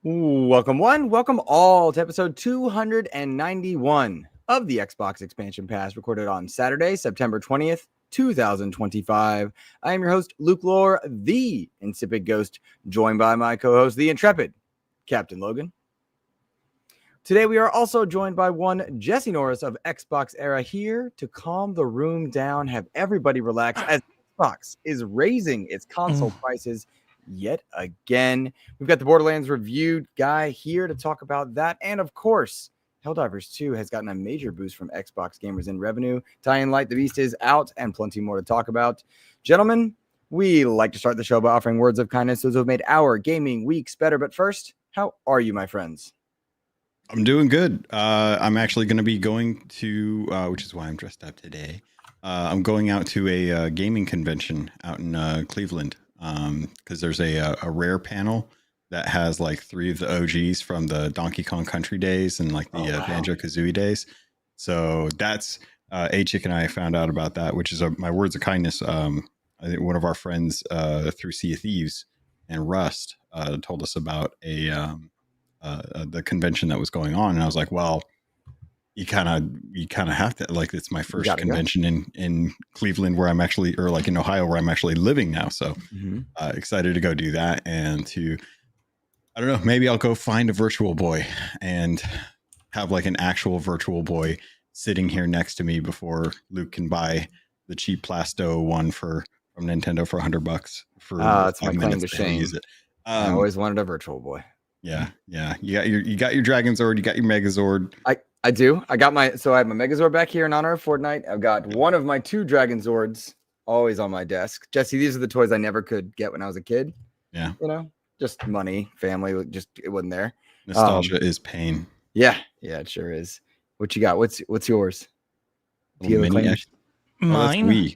Welcome one, welcome all to episode 291 of the Xbox Expansion Pass, recorded on Saturday, September 20th, 2025. I am your host, Luke Lohr, the InsipidGhost, joined by my co-host, the intrepid Captain Logun. Today we are also joined by one Jesse Norris of XboxEra, here to calm the room down, have everybody relax as Xbox is raising its console prices yet again. We've got the Borderlands reviewed guy here to talk about that. And of course, Helldivers 2 has gotten a major boost from Xbox gamers in revenue. Dying Light the Beast is out, and plenty more to talk about. Gentlemen, we like to start the show by offering words of kindness to those who have made our gaming weeks better. But first, how are you, my friends? I'm doing good. I'm actually going to be going to, which is why I'm dressed up today. I'm going out to a gaming convention out in Cleveland. Because there's a rare panel that has like 3 of the OGs from the Donkey Kong Country days and like the Banjo-Kazooie days. So that's A-Chick and I found out about that, which is my words of kindness. I think one of our friends through Sea of Thieves and Rust told us about the convention that was going on, and I was like, well, you kind of have to, like, it's my first convention in Cleveland where I'm actually, or like in Ohio where I'm actually living now. So excited to go do that, and to, I don't know, maybe I'll go find a Virtual Boy and have like an actual Virtual Boy sitting here next to me before Luke can buy the cheap Plasto one from Nintendo for $100 for that's my claim to shame. Use it. I always wanted a Virtual Boy. Yeah. You got your Dragonzord, you got your Megazord. I do. I have my Megazord back here in honor of Fortnite. I've got one of my 2 Dragonzords always on my desk. Jesse, these are the toys I never could get when I was a kid. Yeah. You know, just money, family, it wasn't there. Nostalgia is pain. Yeah, it sure is. What you got? What's yours? Do you have a claim? Mine? Do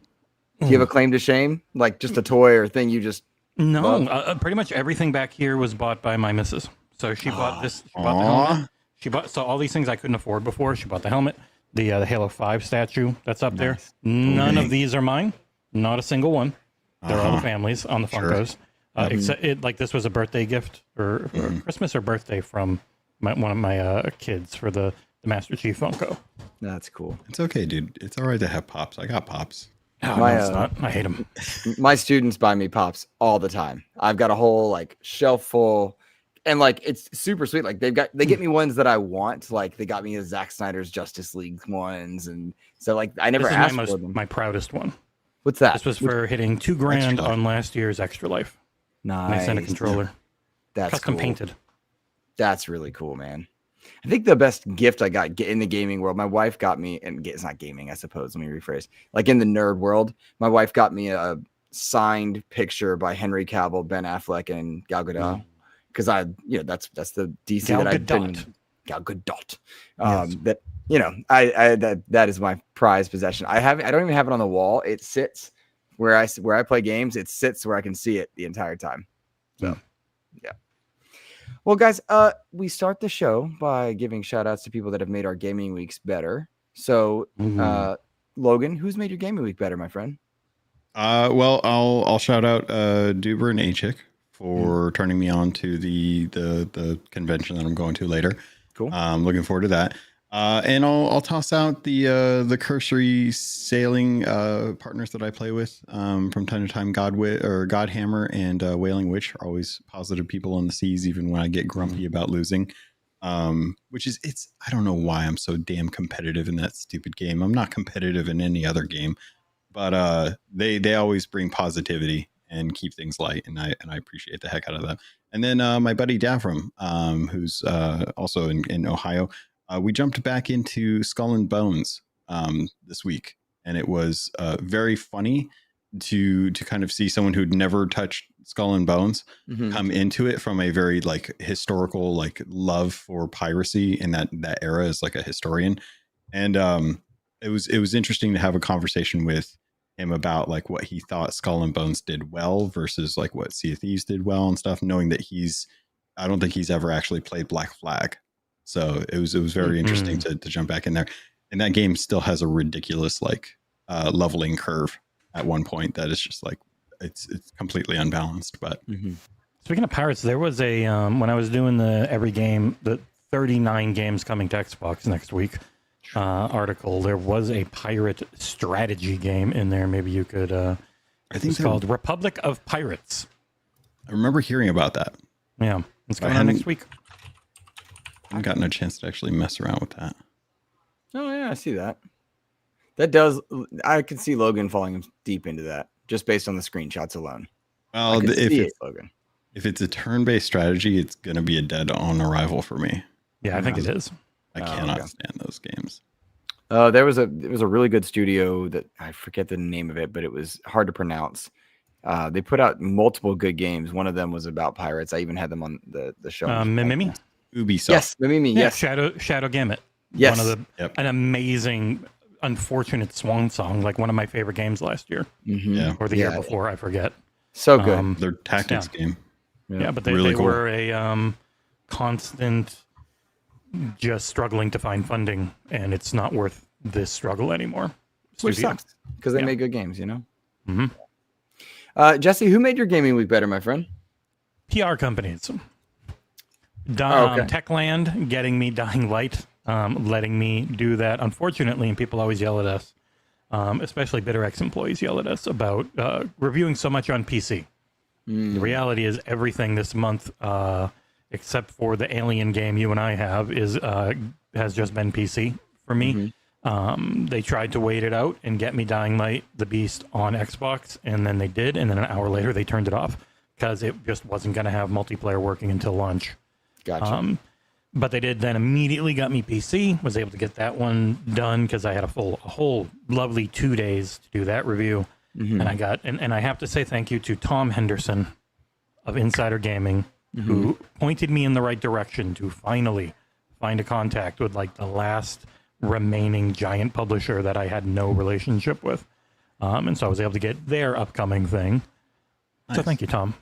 you have a claim to shame? Like just a toy or thing you just... No, pretty much everything back here was bought by my missus. So she bought this. She bought the helmet. So all these things I couldn't afford before. She bought the helmet, the Halo 5 statue that's up there. None of these are mine. Not a single one. They're all the families on the Funkos. Except like this was a birthday gift or Christmas or birthday from one of my kids for the Master Chief Funko. That's cool. It's okay, dude. It's all right to have pops. I got pops. Oh, no, it's not. I hate them. My students buy me pops all the time. I've got a whole like shelf full, and like it's super sweet. Like they get me ones that I want. Like they got me a Zack Snyder's Justice League ones, and so like I never asked for them. My proudest one. What's that? This was for hitting $2,000 on last year's Extra Life. Nice. And a controller. That's custom cool. painted. That's really cool, man. I think the best gift I got in the gaming world, my wife got me, and it's not gaming, I suppose. Let me rephrase. Like in the nerd world, my wife got me a signed picture by Henry Cavill, Ben Affleck, and Gal Gadot. Because that's the DC Gal that I've Gadot. been. Gal Gadot. Yes. That is my prized possession. I don't even have it on the wall. It sits where I play games. It sits where I can see it the entire time. So, yeah. Well, guys, we start the show by giving shout outs to people that have made our gaming weeks better. So, Logan, who's made your gaming week better, my friend? Well, I'll shout out Duber and A-Chick for turning me on to the convention that I'm going to later. Cool. Looking forward to that. And I'll toss out the cursory sailing partners that I play with from time to time. Godhammer and Wailing Witch are always positive people on the seas, even when I get grumpy about losing. Which is, I don't know why I'm so damn competitive in that stupid game. I'm not competitive in any other game, but they always bring positivity and keep things light, and I appreciate the heck out of that. And then my buddy Davram, who's also in Ohio. We jumped back into Skull and Bones this week, and it was very funny to kind of see someone who'd never touched Skull and Bones come into it from a very like historical like love for piracy in that era as like a historian. And it was interesting to have a conversation with him about like what he thought Skull and Bones did well versus like what Sea of Thieves did well and stuff, knowing that I don't think he's ever actually played Black Flag. So it was very interesting to jump back in there. And that game still has a ridiculous like leveling curve at one point that is just like it's completely unbalanced. But Speaking of pirates, there was a when I was doing the 39 games coming to Xbox next week article, there was a pirate strategy game in there. Maybe you could. I think it's called Republic of Pirates. I remember hearing about that. Yeah, it's coming out next week. I haven't gotten a chance to actually mess around with that. Oh yeah, I see that. That does. I could see Logan falling deep into that just based on the screenshots alone. Well, if it's a turn-based strategy, it's going to be a dead on arrival for me. Yeah, I think it is. I cannot stand those games. There was a really good studio that I forget the name of it, but it was hard to pronounce. They put out multiple good games. One of them was about pirates. I even had them on the show. Mimimi? Ubisoft. Yes, Mimimi. Yeah, Yes, Shadow Gamut. Yes, One of an amazing, unfortunate swan song. Like one of my favorite games last year, or the year before. I forget. So good. Their tactics game. Yeah, but they cool. were a constant, just struggling to find funding, and it's not worth this struggle anymore. Which sucks because they made good games, you know. Jesse, who made your gaming week better, my friend? PR companies. Techland getting me Dying Light, letting me do that. Unfortunately, and people always yell at us, especially BitterX employees yell at us about reviewing so much on PC. The reality is everything this month, except for the Alien game you and I have, has just been PC for me. They tried to wait it out and get me Dying Light, the Beast, on Xbox, and then they did, and then an hour later they turned it off because it just wasn't going to have multiplayer working until launch. Gotcha. But they did then immediately got me PC, was able to get that one done because I had a whole lovely 2 days to do that review. And I got, and I have to say thank you to Tom Henderson of Insider Gaming, who pointed me in the right direction to finally find a contact with like the last remaining giant publisher that I had no relationship with. And so I was able to get their upcoming thing. Nice. So thank you, Tom.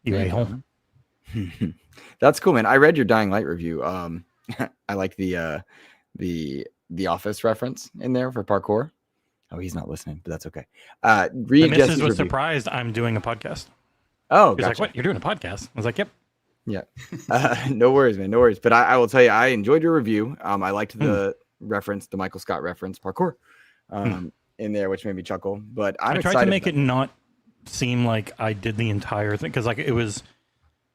You a-hole. That's cool, man. I read your Dying Light review. I like the Office reference in there for parkour. Oh, he's not listening, but that's okay. Read the missus was surprised I'm doing a podcast. Oh, he's like, "What? You're doing a podcast?" I was like, "Yep." Yeah. No worries, man. No worries. But I will tell you, I enjoyed your review. I liked the reference, the Michael Scott reference, parkour, in there, which made me chuckle. But I tried to make it not seem like I did the entire thing because, like, it was,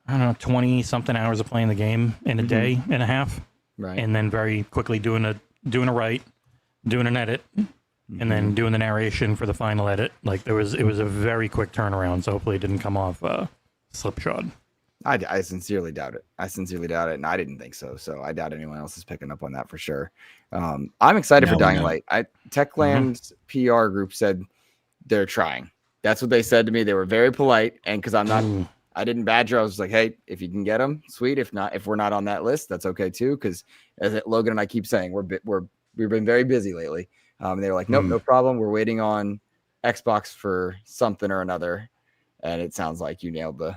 I don't know, 20 something hours of playing the game in a day and a half, right? And then very quickly doing a write, doing an edit. And then doing the narration for the final edit. Like it was a very quick turnaround. So hopefully it didn't come off slipshod. I sincerely doubt it. And I didn't think so. So I doubt anyone else is picking up on that for sure. I'm excited for Dying Light. Techland's PR group said they're trying. That's what they said to me. They were very polite. And because I didn't badger. I was like, hey, if you can get them, sweet. If not, if we're not on that list, that's okay too. Because as Logan and I keep saying, we've been very busy lately. They were like, nope, no problem. We're waiting on Xbox for something or another. And it sounds like you nailed the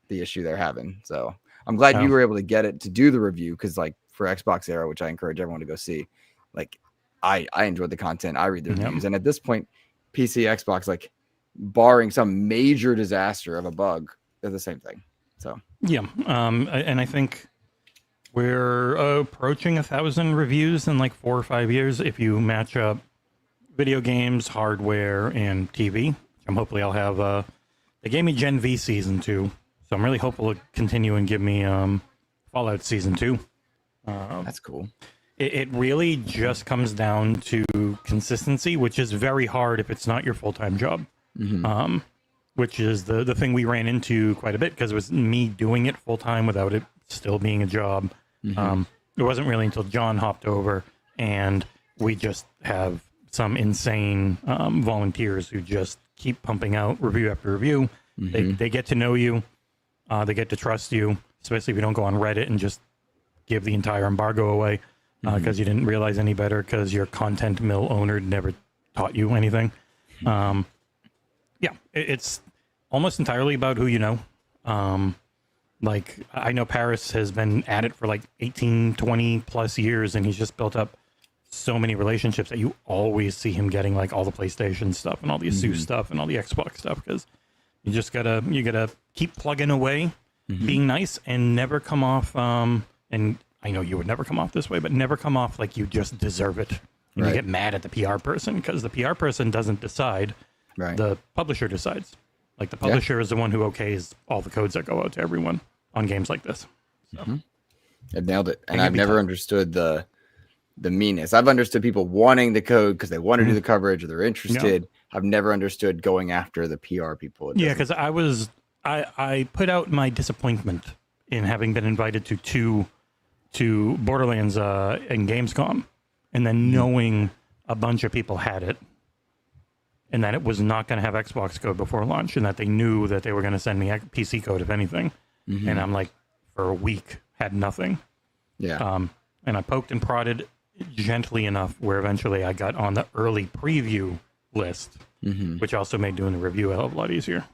issue they're having. So I'm glad you were able to get it to do the review. Cause like for XboxEra, which I encourage everyone to go see, like I enjoyed the content. I read the reviews. And at this point, PC, Xbox, like barring some major disaster of a bug, they're the same thing. So, yeah. And I think we're approaching 1,000 reviews in like 4 or 5 years if you match up video games, hardware, and TV. Hopefully I'll have they gave me Gen V Season 2, so I'm really hopeful to continue and give me Fallout Season 2. That's cool. It really just comes down to consistency, which is very hard if it's not your full-time job. Which is the thing we ran into quite a bit because it was me doing it full-time without it still being a job. It wasn't really until John hopped over and we just have some insane volunteers who just keep pumping out review after review. They get to know you. They get to trust you, especially if you don't go on Reddit and just give the entire embargo away because you didn't realize any better because your content mill owner never taught you anything. It's almost entirely about who you know. Like, I know Paris has been at it for like 18, 20 plus years, and he's just built up so many relationships that you always see him getting like all the PlayStation stuff and all the Asus stuff and all the Xbox stuff because you gotta keep plugging away being nice and never come off. And I know you would never come off this way, but never come off like you just deserve it. And you get mad at the PR person because the PR person doesn't decide. Right. The publisher decides. Like the publisher is the one who okays all the codes that go out to everyone on games like this. So. I've nailed it. And I've never understood the meanness. I've understood people wanting the code because they want to do the coverage or they're interested. I've never understood going after the PR people. Yeah, because I put out my disappointment in having been invited to Borderlands and Gamescom, and then knowing a bunch of people had it, and that it was not going to have Xbox code before launch, and that they knew that they were going to send me PC code if anything. And I'm like, for a week, had nothing. Yeah. And I poked and prodded gently enough where eventually I got on the early preview list, which also made doing the review a hell of a lot easier.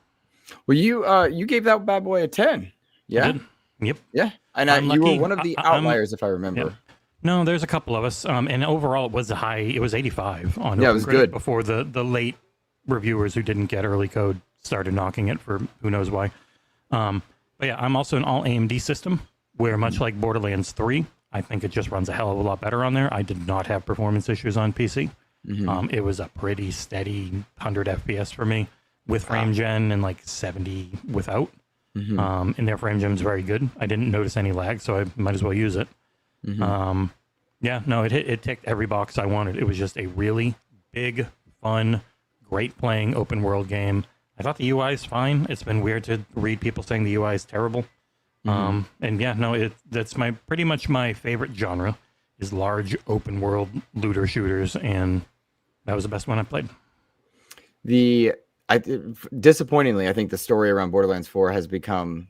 Well, you gave that bad boy a 10. Yeah. Yep. Yeah. And you were one of the outliers, if I remember. Yep. No, there's a couple of us. And overall, it was it was 85 on it was good before the late reviewers who didn't get early code started knocking it for who knows why. But yeah, I'm also an all AMD system where much like Borderlands 3, I think it just runs a hell of a lot better on there. I did not have performance issues on PC. It was a pretty steady 100 FPS for me with frame gen and like 70 without. And their frame gen is very good. I didn't notice any lag, so I might as well use it. Yeah, no, it ticked every box I wanted. It was just a really big, fun, great playing open world game. I thought the UI is fine. It's been weird to read people saying the UI is terrible. And yeah, no, that's pretty much my favorite genre is large open world looter shooters, and that was the best one I played. Disappointingly, I think the story around Borderlands 4 has become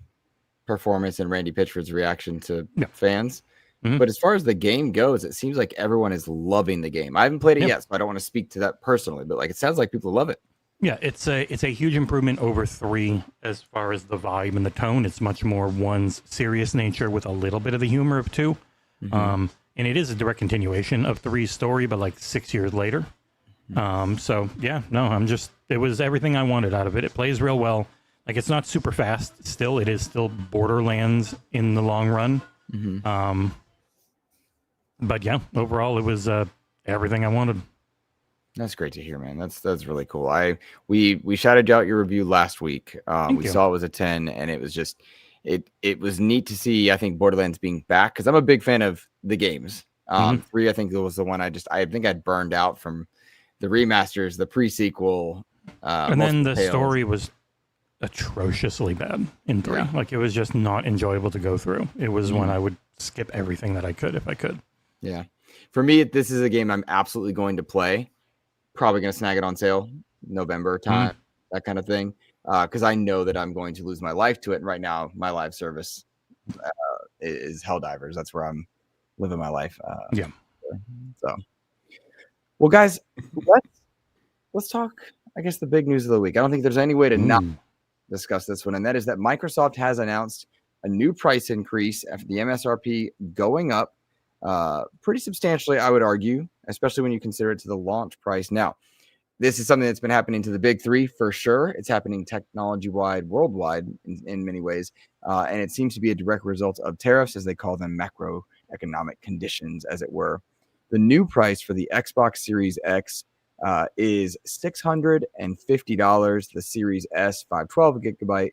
performance and Randy Pitchford's reaction to fans. But as far as the game goes, it seems like everyone is loving the game. I haven't played it yet, so I don't want to speak to that personally, but like it sounds like people love it. Yeah, it's a huge improvement over 3 as far as the vibe and the tone. It's much more 1's serious nature with a little bit of the humor of 2. And it is a direct continuation of 3's story, but like 6 years later. So yeah, no, it was everything I wanted out of it. It plays real well. Like it's not super fast. Still, it is still Borderlands in the long run. But yeah, overall, it was everything I wanted. That's great to hear, man. That's really cool. We shouted out your review last week. We saw it was a 10, and it was just it was neat to see. I think Borderlands being back because I'm a big fan of the games. 3, I think it was the one I think I'd burned out from the remasters, the pre-sequel, and then the story was atrociously bad in 3. Like it was just not enjoyable to go through. It was when I would skip everything that I could if I could. Yeah, for me, this is a game I'm absolutely going to play. Probably going to snag it on sale November time, that kind of thing, because I know that I'm going to lose my life to it. And right now, my live service is Helldivers. That's where I'm living my life. So, well, guys, let's talk. I guess the big news of the week. I don't think there's any way to not discuss this one, and that is that Microsoft has announced a new price increase after the MSRP going up pretty substantially, I would argue, especially when you consider it to the launch price. Now, this is something that's been happening to the big 3 for sure. It's happening technology-wide, worldwide in many ways, and it seems to be a direct result of tariffs, as they call them, macroeconomic conditions, as it were. The new price for the Xbox Series X is $650. The Series S 512 gigabyte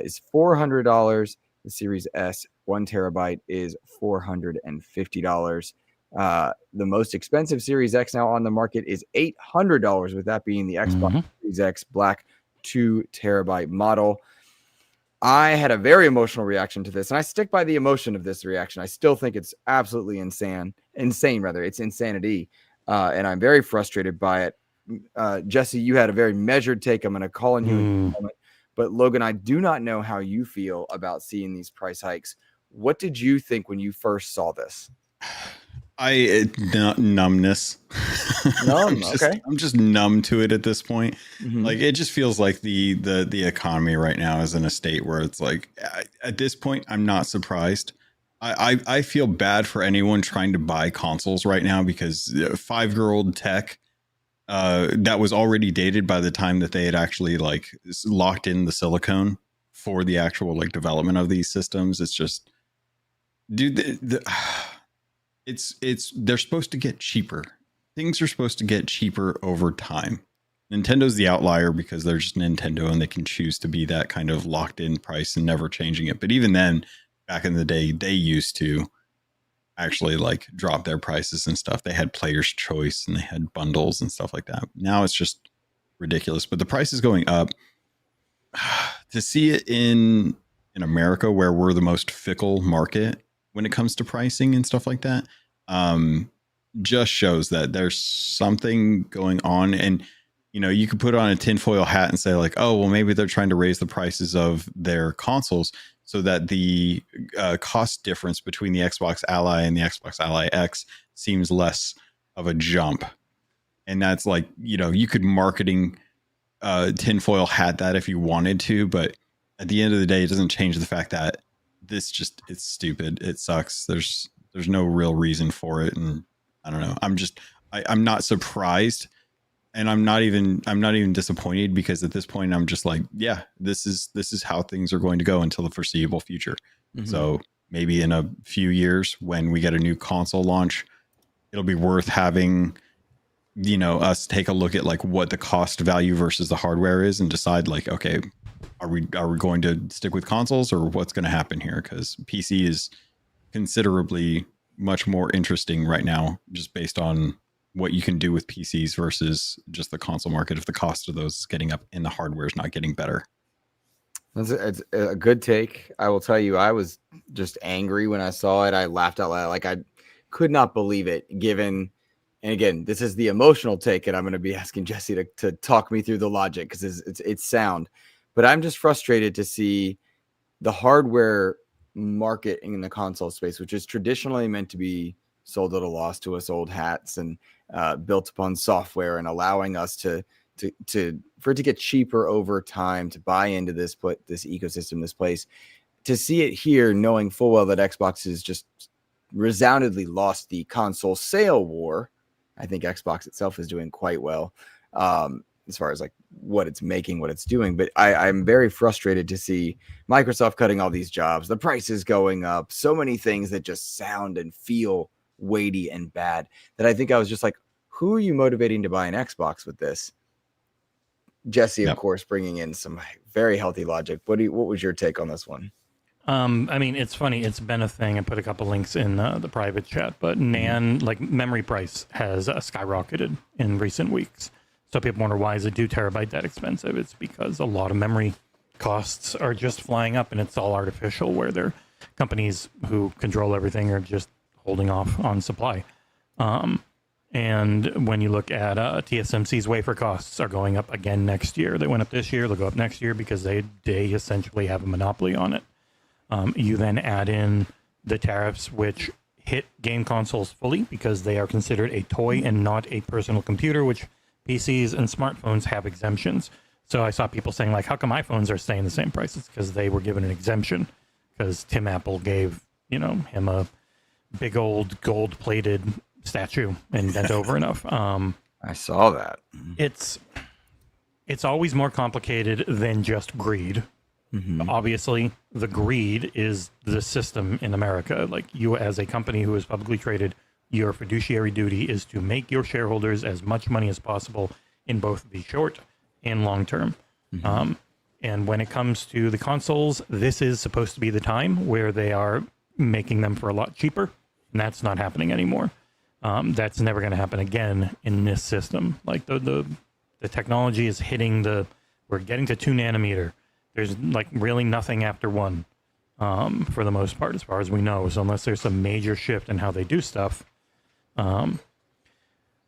is $400. The Series S 1 terabyte is $450. The most expensive Series X now on the market is $800, with that being the Xbox Series X Black 2 terabyte model. I had a very emotional reaction to this, and I stick by the emotion of this reaction. I still think it's absolutely insane. It's insanity, and I'm very frustrated by it. Jesse, you had a very measured take. I'm going to call on you in a moment. But Logan, I do not know how you feel about seeing these price hikes. What did you think when you first saw this? Numbness. Numb. I'm just numb to it at this point. Like it just feels like the economy right now is in a state where it's like at this point I'm not surprised. I feel bad for anyone trying to buy consoles right now because 5-year-old tech that was already dated by the time that they had actually like locked in the silicone for the actual like development of these systems. It's just, dude, it's they're supposed to get cheaper. Things are supposed to get cheaper over time. Nintendo's the outlier because they're just Nintendo and they can choose to be that kind of locked in price and never changing it. But even then, back in the day, they used to actually like drop their prices and stuff. They had player's choice and they had bundles and stuff like that. Now it's just ridiculous. But the price is going up. To see it in America, where we're the most fickle market when it comes to pricing and stuff like that, just shows that there's something going on. And you know, you could put on a tinfoil hat and say like, oh, well, maybe they're trying to raise the prices of their consoles so that the cost difference between the Xbox Ally and the Xbox Ally X seems less of a jump. And that's like, you know, you could marketing tinfoil hat that if you wanted to, but at the end of the day, it doesn't change the fact that this just, it's stupid. It sucks. There's no real reason for it. And I don't know. I'm not surprised. And I'm not even disappointed, because at this point I'm just like, yeah, this is how things are going to go until the foreseeable future. Mm-hmm. So maybe in a few years when we get a new console launch, it'll be worth having, you know, us take a look at like what the cost value versus the hardware is and decide like, okay, are we going to stick with consoles or what's going to happen here? Because PC is considerably much more interesting right now, just based on what you can do with PCs versus just the console market, if the cost of those is getting up and the hardware is not getting better. It's a good take. I will tell you, I was just angry when I saw it. I laughed out loud. Like, I could not believe it, given, and again, this is the emotional take, and I'm going to be asking Jesse to talk me through the logic, because it's sound. But I'm just frustrated to see the hardware market in the console space, which is traditionally meant to be sold at a loss to us old hats and built upon software and allowing us for it to get cheaper over time to buy into this ecosystem, this place. To see it here, knowing full well that Xbox has just resoundingly lost the console sale war. I think Xbox itself is doing quite well as far as like what it's making, what it's doing. But I'm very frustrated to see Microsoft cutting all these jobs, the prices going up, so many things that just sound and feel weighty and bad, that I think I was just like, who are you motivating to buy an Xbox with this? Jesse, of course, bringing in some very healthy logic. What was your take on this one? I mean, it's funny. It's been a thing. I put a couple links in the private chat, but like memory price has skyrocketed in recent weeks. So people wonder, why is a 2 terabyte that expensive? It's because a lot of memory costs are just flying up, and it's all artificial, where they're companies who control everything are just holding off on supply. And when you look at TSMC's wafer costs are going up again next year. They went up this year, they'll go up next year, because they essentially have a monopoly on it. You then add in the tariffs, which hit game consoles fully because they are considered a toy and not a personal computer, which PCs and smartphones have exemptions. So I saw people saying like, how come iPhones are staying the same price? It's because they were given an exemption, because Tim Apple gave, him a big old gold-plated statue and bent over enough. I saw that. It's always more complicated than just greed. Mm-hmm. Obviously, the greed is the system in America. Like, you as a company who is publicly traded, your fiduciary duty is to make your shareholders as much money as possible in both the short and long term. Mm-hmm. And when it comes to the consoles, this is supposed to be the time where they are making them for a lot cheaper. And that's not happening anymore. That's never going to happen again in this system. Like the technology is we're getting to 2 nanometer. There's like really nothing after 1 for the most part, as far as we know. So unless there's some major shift in how they do stuff,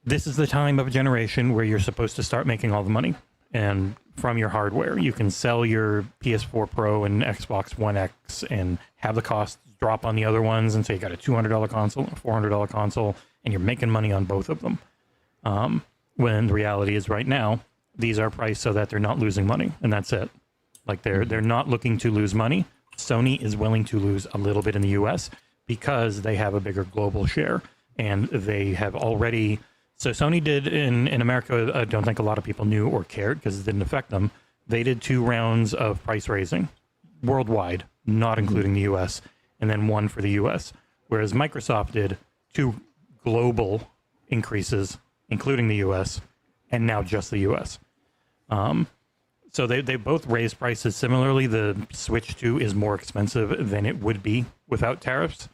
this is the time of a generation where you're supposed to start making all the money. And from your hardware, you can sell your PS4 Pro and Xbox One X and have the costs drop on the other ones. And so you got a $200 console, a $400 console, and you're making money on both of them. When the reality is right now, these are priced so that they're not losing money, and that's it. Like they're not looking to lose money. Sony is willing to lose a little bit in the US because they have a bigger global share, and they have already. So Sony did in America, I don't think a lot of people knew or cared because it didn't affect them. They did 2 rounds of price raising worldwide, not including the US, and then one for the US. Whereas Microsoft did 2 global increases, including the US, and now just the US. So they both raised prices similarly. The Switch 2 is more expensive than it would be without tariffs.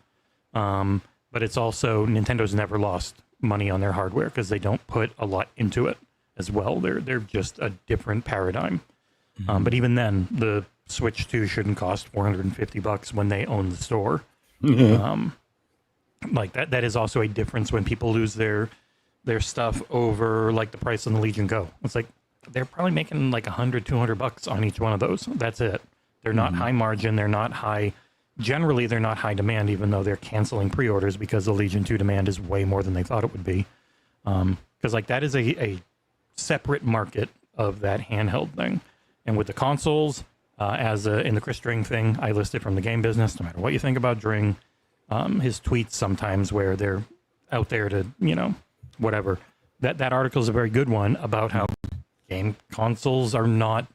But it's also, Nintendo's never lost money on their hardware because they don't put a lot into it as well. They're just a different paradigm. But even then, the Switch 2 shouldn't cost $450 when they own the store. Like that is also a difference when people lose their stuff over like the price on the Legion Go. It's like they're probably making like $100-$200 on each one of those. That's it. They're not high margin. They're not high. Generally, they're not high demand, even though they're canceling pre-orders because the Legion 2 demand is way more than they thought it would be. Because like that is a separate market of that handheld thing. And with the consoles, in the Chris Dring thing, I listed from the game business, no matter what you think about Dring, his tweets sometimes where they're out there to, whatever. That article is a very good one about how game consoles are not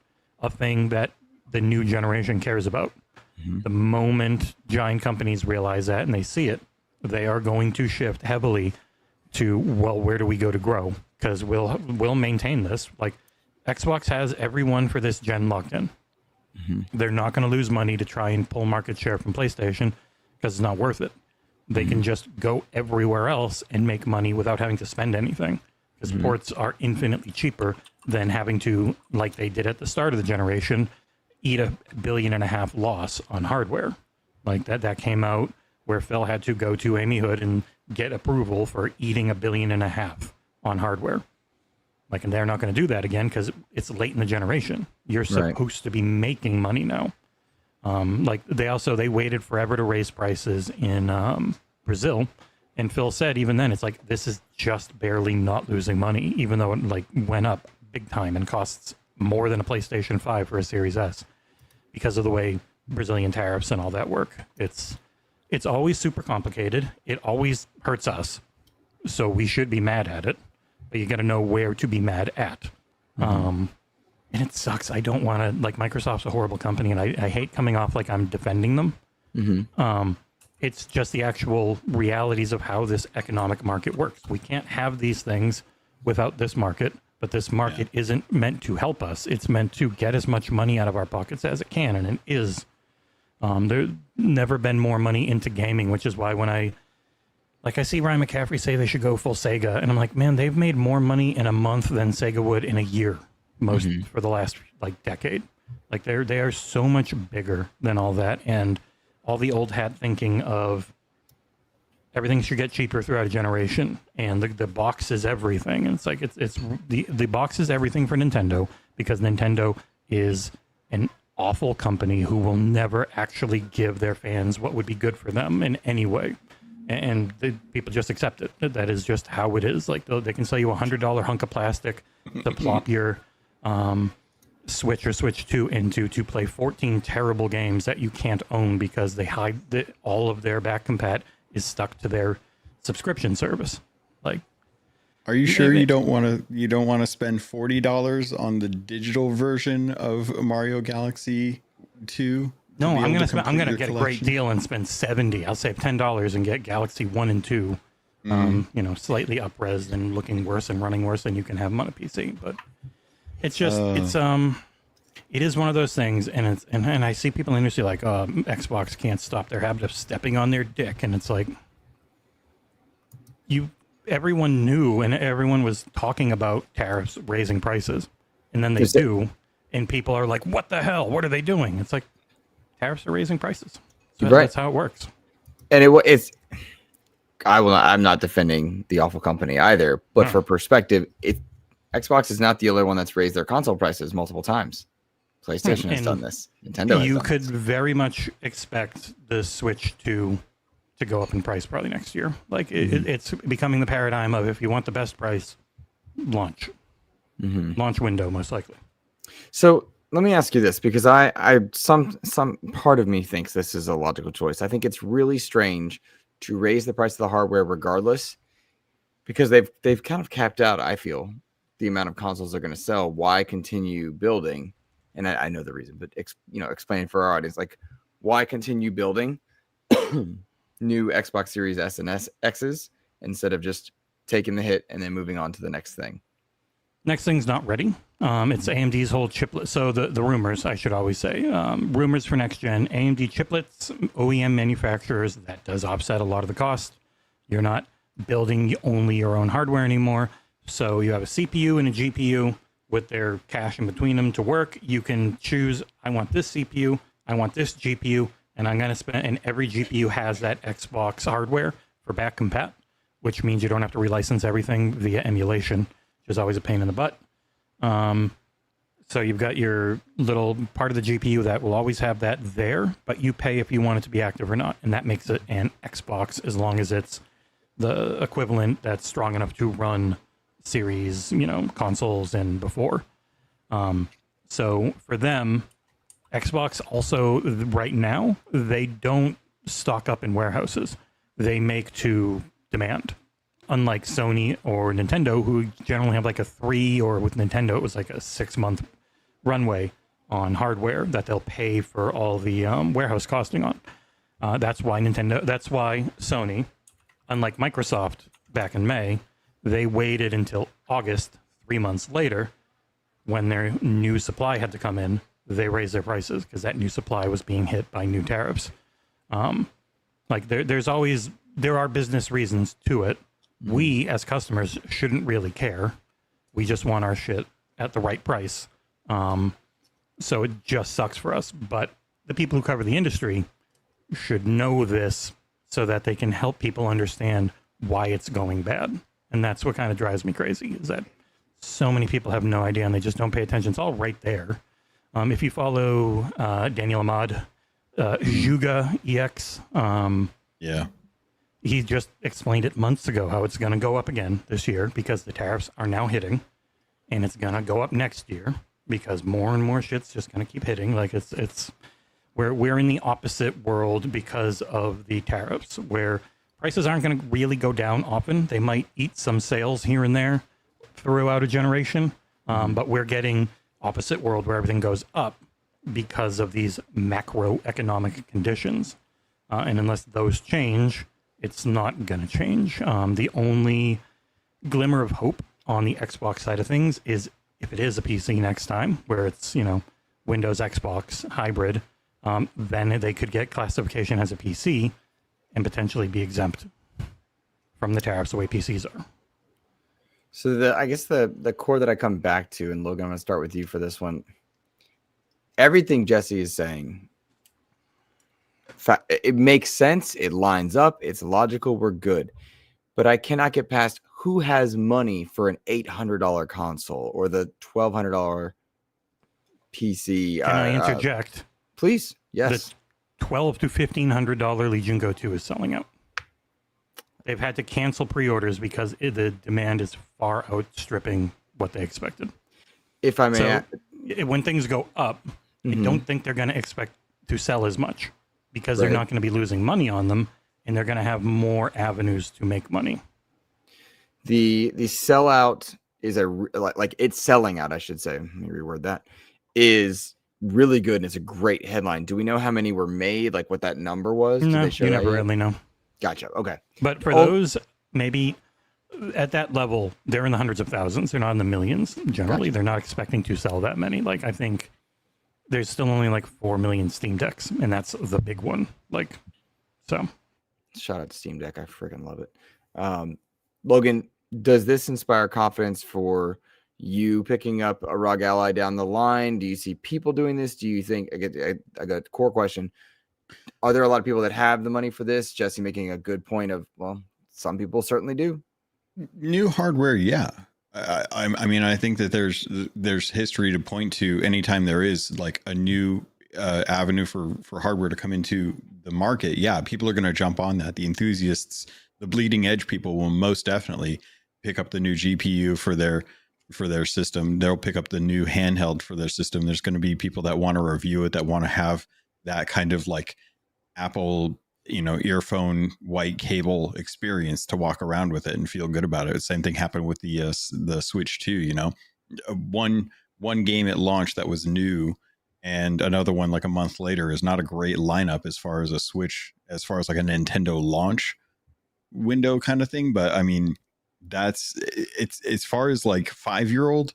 a thing that the new generation cares about. The moment giant companies realize that and they see it, they are going to shift heavily to, well, where do we go to grow? Because we'll maintain this. Like Xbox has everyone for this gen locked in. They're not going to lose money to try and pull market share from PlayStation because it's not worth it. They can just go everywhere else and make money without having to spend anything because ports are infinitely cheaper than having to, like they did at the start of the generation, eat $1.5 billion loss on hardware. Like that came out where Phil had to go to Amy Hood and get approval for eating $1.5 billion on hardware. Like, and they're not going to do that again because it's late in the generation. You're supposed to be making money now. Like they waited forever to raise prices in Brazil. And Phil said, even then, it's like, this is just barely not losing money, even though it like went up big time and costs more than a PlayStation 5 for a Series S because of the way Brazilian tariffs and all that work. It's always super complicated. It always hurts us. So we should be mad at it, but you got to know where to be mad at. And it sucks. I don't want to, like, Microsoft's a horrible company and I hate coming off like I'm defending them. It's just the actual realities of how this economic market works. We can't have these things without this market, but this market isn't meant to help us. It's meant to get as much money out of our pockets as it can, and it is. There's never been more money into gaming, which is why when I see Ryan McCaffrey say they should go full Sega, and I'm like, man, they've made more money in a month than Sega would in a year, for the last like decade. Like they are so much bigger than all that, and all the old hat thinking of everything should get cheaper throughout a generation, and the box is everything. And it's like it's the box is everything for Nintendo because Nintendo is an awful company who will never actually give their fans what would be good for them in any way. And people just accept it. That is just how it is. Like they can sell you $100 hunk of plastic to plop your Switch or Switch 2 into to play 14 terrible games that you can't own because they hide all of their back compat is stuck to their subscription service. Like, are you sure you don't want to spend $40 on the digital version of Mario Galaxy 2? No, I'm gonna get a great deal and spend $70. I'll save $10 and get Galaxy 1 and 2. Slightly up-res and looking worse and running worse than you can have them on a PC. But it's just it is one of those things, and I see people in the industry like Xbox can't stop their habit of stepping on their dick, and it's like everyone knew and everyone was talking about tariffs raising prices, and then they do, and people are like, what the hell? What are they doing? It's like tariffs are raising prices. So that's how it works. And I'm not defending the awful company either, but for perspective, Xbox is not the only one that's raised their console prices multiple times. PlayStation has done this. Nintendo has you done could this. very much expect the Switch to go up in price probably next year. Like it's becoming the paradigm of if you want the best price, launch window most likely. So let me ask you this, because some part of me thinks this is a logical choice. I think it's really strange to raise the price of the hardware regardless, because they've kind of capped out, I feel, the amount of consoles they're going to sell. Why continue building and I know the reason, but explain for our audience, like, why continue building new Xbox Series S and X's instead of just taking the hit and then moving on to the next thing? Next thing's not ready. It's AMD's whole chiplet. So the rumors, I should always say, rumors for next gen, AMD chiplets, OEM manufacturers, that does offset a lot of the cost. You're not building only your own hardware anymore. So you have a CPU and a GPU with their cache in between them to work. You can choose, I want this CPU, I want this GPU, and I'm going to spend, and every GPU has that Xbox hardware for back compat, which means you don't have to relicense everything via emulation, which is always a pain in the butt. So you've got your little part of the GPU that will always have that there, but you pay if you want it to be active or not. And that makes it an Xbox as long as it's the equivalent that's strong enough to run series, consoles and before. So for them, Xbox also right now, they don't stock up in warehouses. They make to demand. Unlike Sony or Nintendo, who generally have like a 3, or with Nintendo, it was like a 6-month runway on hardware that they'll pay for all the warehouse costing on. That's why Sony, unlike Microsoft back in May, they waited until August, 3 months later, when their new supply had to come in. They raised their prices because that new supply was being hit by new tariffs. There are business reasons to it. We, as customers, shouldn't really care. We just want our shit at the right price. So it just sucks for us. But the people who cover the industry should know this so that they can help people understand why it's going bad. And that's what kind of drives me crazy, is that so many people have no idea and they just don't pay attention. It's all right there. If you follow Daniel Ahmad, Juga EX, yeah. He just explained it months ago how it's going to go up again this year because the tariffs are now hitting, and it's going to go up next year because more and more shit's just going to keep hitting. Like we're in the opposite world because of the tariffs, where prices aren't going to really go down often. They might eat some sales here and there throughout a generation, but we're getting opposite world where everything goes up because of these macroeconomic conditions, and unless those change, it's not going to change. The only glimmer of hope on the Xbox side of things is if it is a PC next time, where it's, Windows Xbox hybrid, then they could get classification as a PC and potentially be exempt from the tariffs the way PCs are. So I guess the core that I come back to, and Logan, I'm going to start with you for this one. Everything Jesse is saying, it makes sense. It lines up. It's logical. We're good. But I cannot get past who has money for an $800 console or the $1,200 PC. Can I interject? Please. Yes. The $1,200 to $1,500 Legion Go 2 is selling out. They've had to cancel pre-orders because the demand is far outstripping what they expected. If I may, so when things go up, I don't think they're going to expect to sell as much, because they're not going to be losing money on them, and they're going to have more avenues to make money. The sellout is like it's selling out, I should say. Let me reword that. Is really good, and it's a great headline. Do we know how many were made? Like what that number was? No, you never really know. Gotcha. Okay. But for those, maybe at that level, they're in the hundreds of thousands. They're not in the millions. Generally, they're not expecting to sell that many. Like, I think there's still only like 4 million Steam Decks, and that's the big one. Like, so. Shout out to Steam Deck. I freaking love it. Logan, does this inspire confidence for you picking up a ROG Ally down the line? Do you see people doing this? Do you think, I got a core question. Are there a lot of people that have the money for this? Jesse making a good point of, well, some people certainly do. New hardware, yeah. I mean, I think that there's history to point to anytime there is like a new avenue for hardware to come into the market. Yeah, people are going to jump on that. The enthusiasts, the bleeding edge people will most definitely pick up the new GPU for their system. They'll pick up the new handheld for their system. There's going to be people that want to review it, that want to have that kind of like Apple, earphone white cable experience to walk around with it and feel good about it. Same thing happened with the Switch 2. One game at launch that was new and another one like a month later is not a great lineup as far as a Switch, as far as like a Nintendo launch window kind of thing. But I mean, it's as far as like 5-year-old,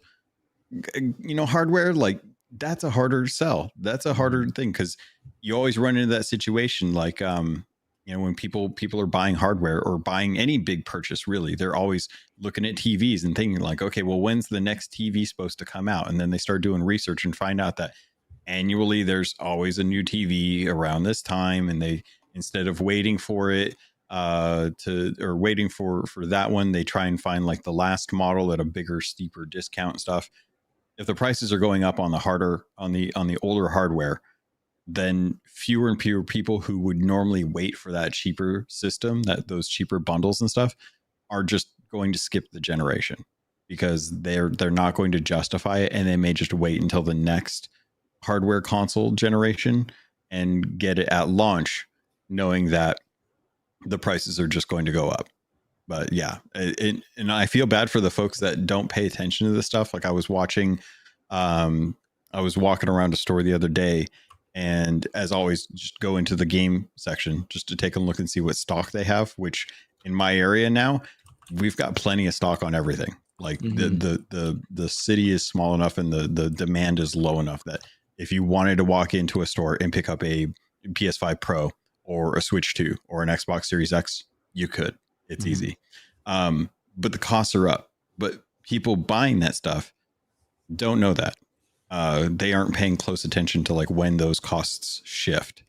hardware, like that's a harder sell. That's a harder thing, because you always run into that situation like when people are buying hardware or buying any big purchase, really, they're always looking at TVs and thinking like, okay, well, when's the next TV supposed to come out? And then they start doing research and find out that annually there's always a new TV around this time, and they, instead of waiting for it waiting for that one, they try and find like the last model at a bigger, steeper discount and stuff. If the prices are going up on the older hardware, then fewer and fewer people who would normally wait for that cheaper system, those cheaper bundles and stuff, are just going to skip the generation, because they're not going to justify it, and they may just wait until the next hardware console generation and get it at launch, knowing that the prices are just going to go up. But yeah, and I feel bad for the folks that don't pay attention to this stuff. Like I was walking around a store the other day, and as always, just go into the game section just to take a look and see what stock they have, which in my area now, we've got plenty of stock on everything. Like the city is small enough and the demand is low enough that if you wanted to walk into a store and pick up a PS5 Pro or a Switch 2 or an Xbox Series X, you could. It's easy. But the costs are up. But people buying that stuff don't know that. They aren't paying close attention to like when those costs shift.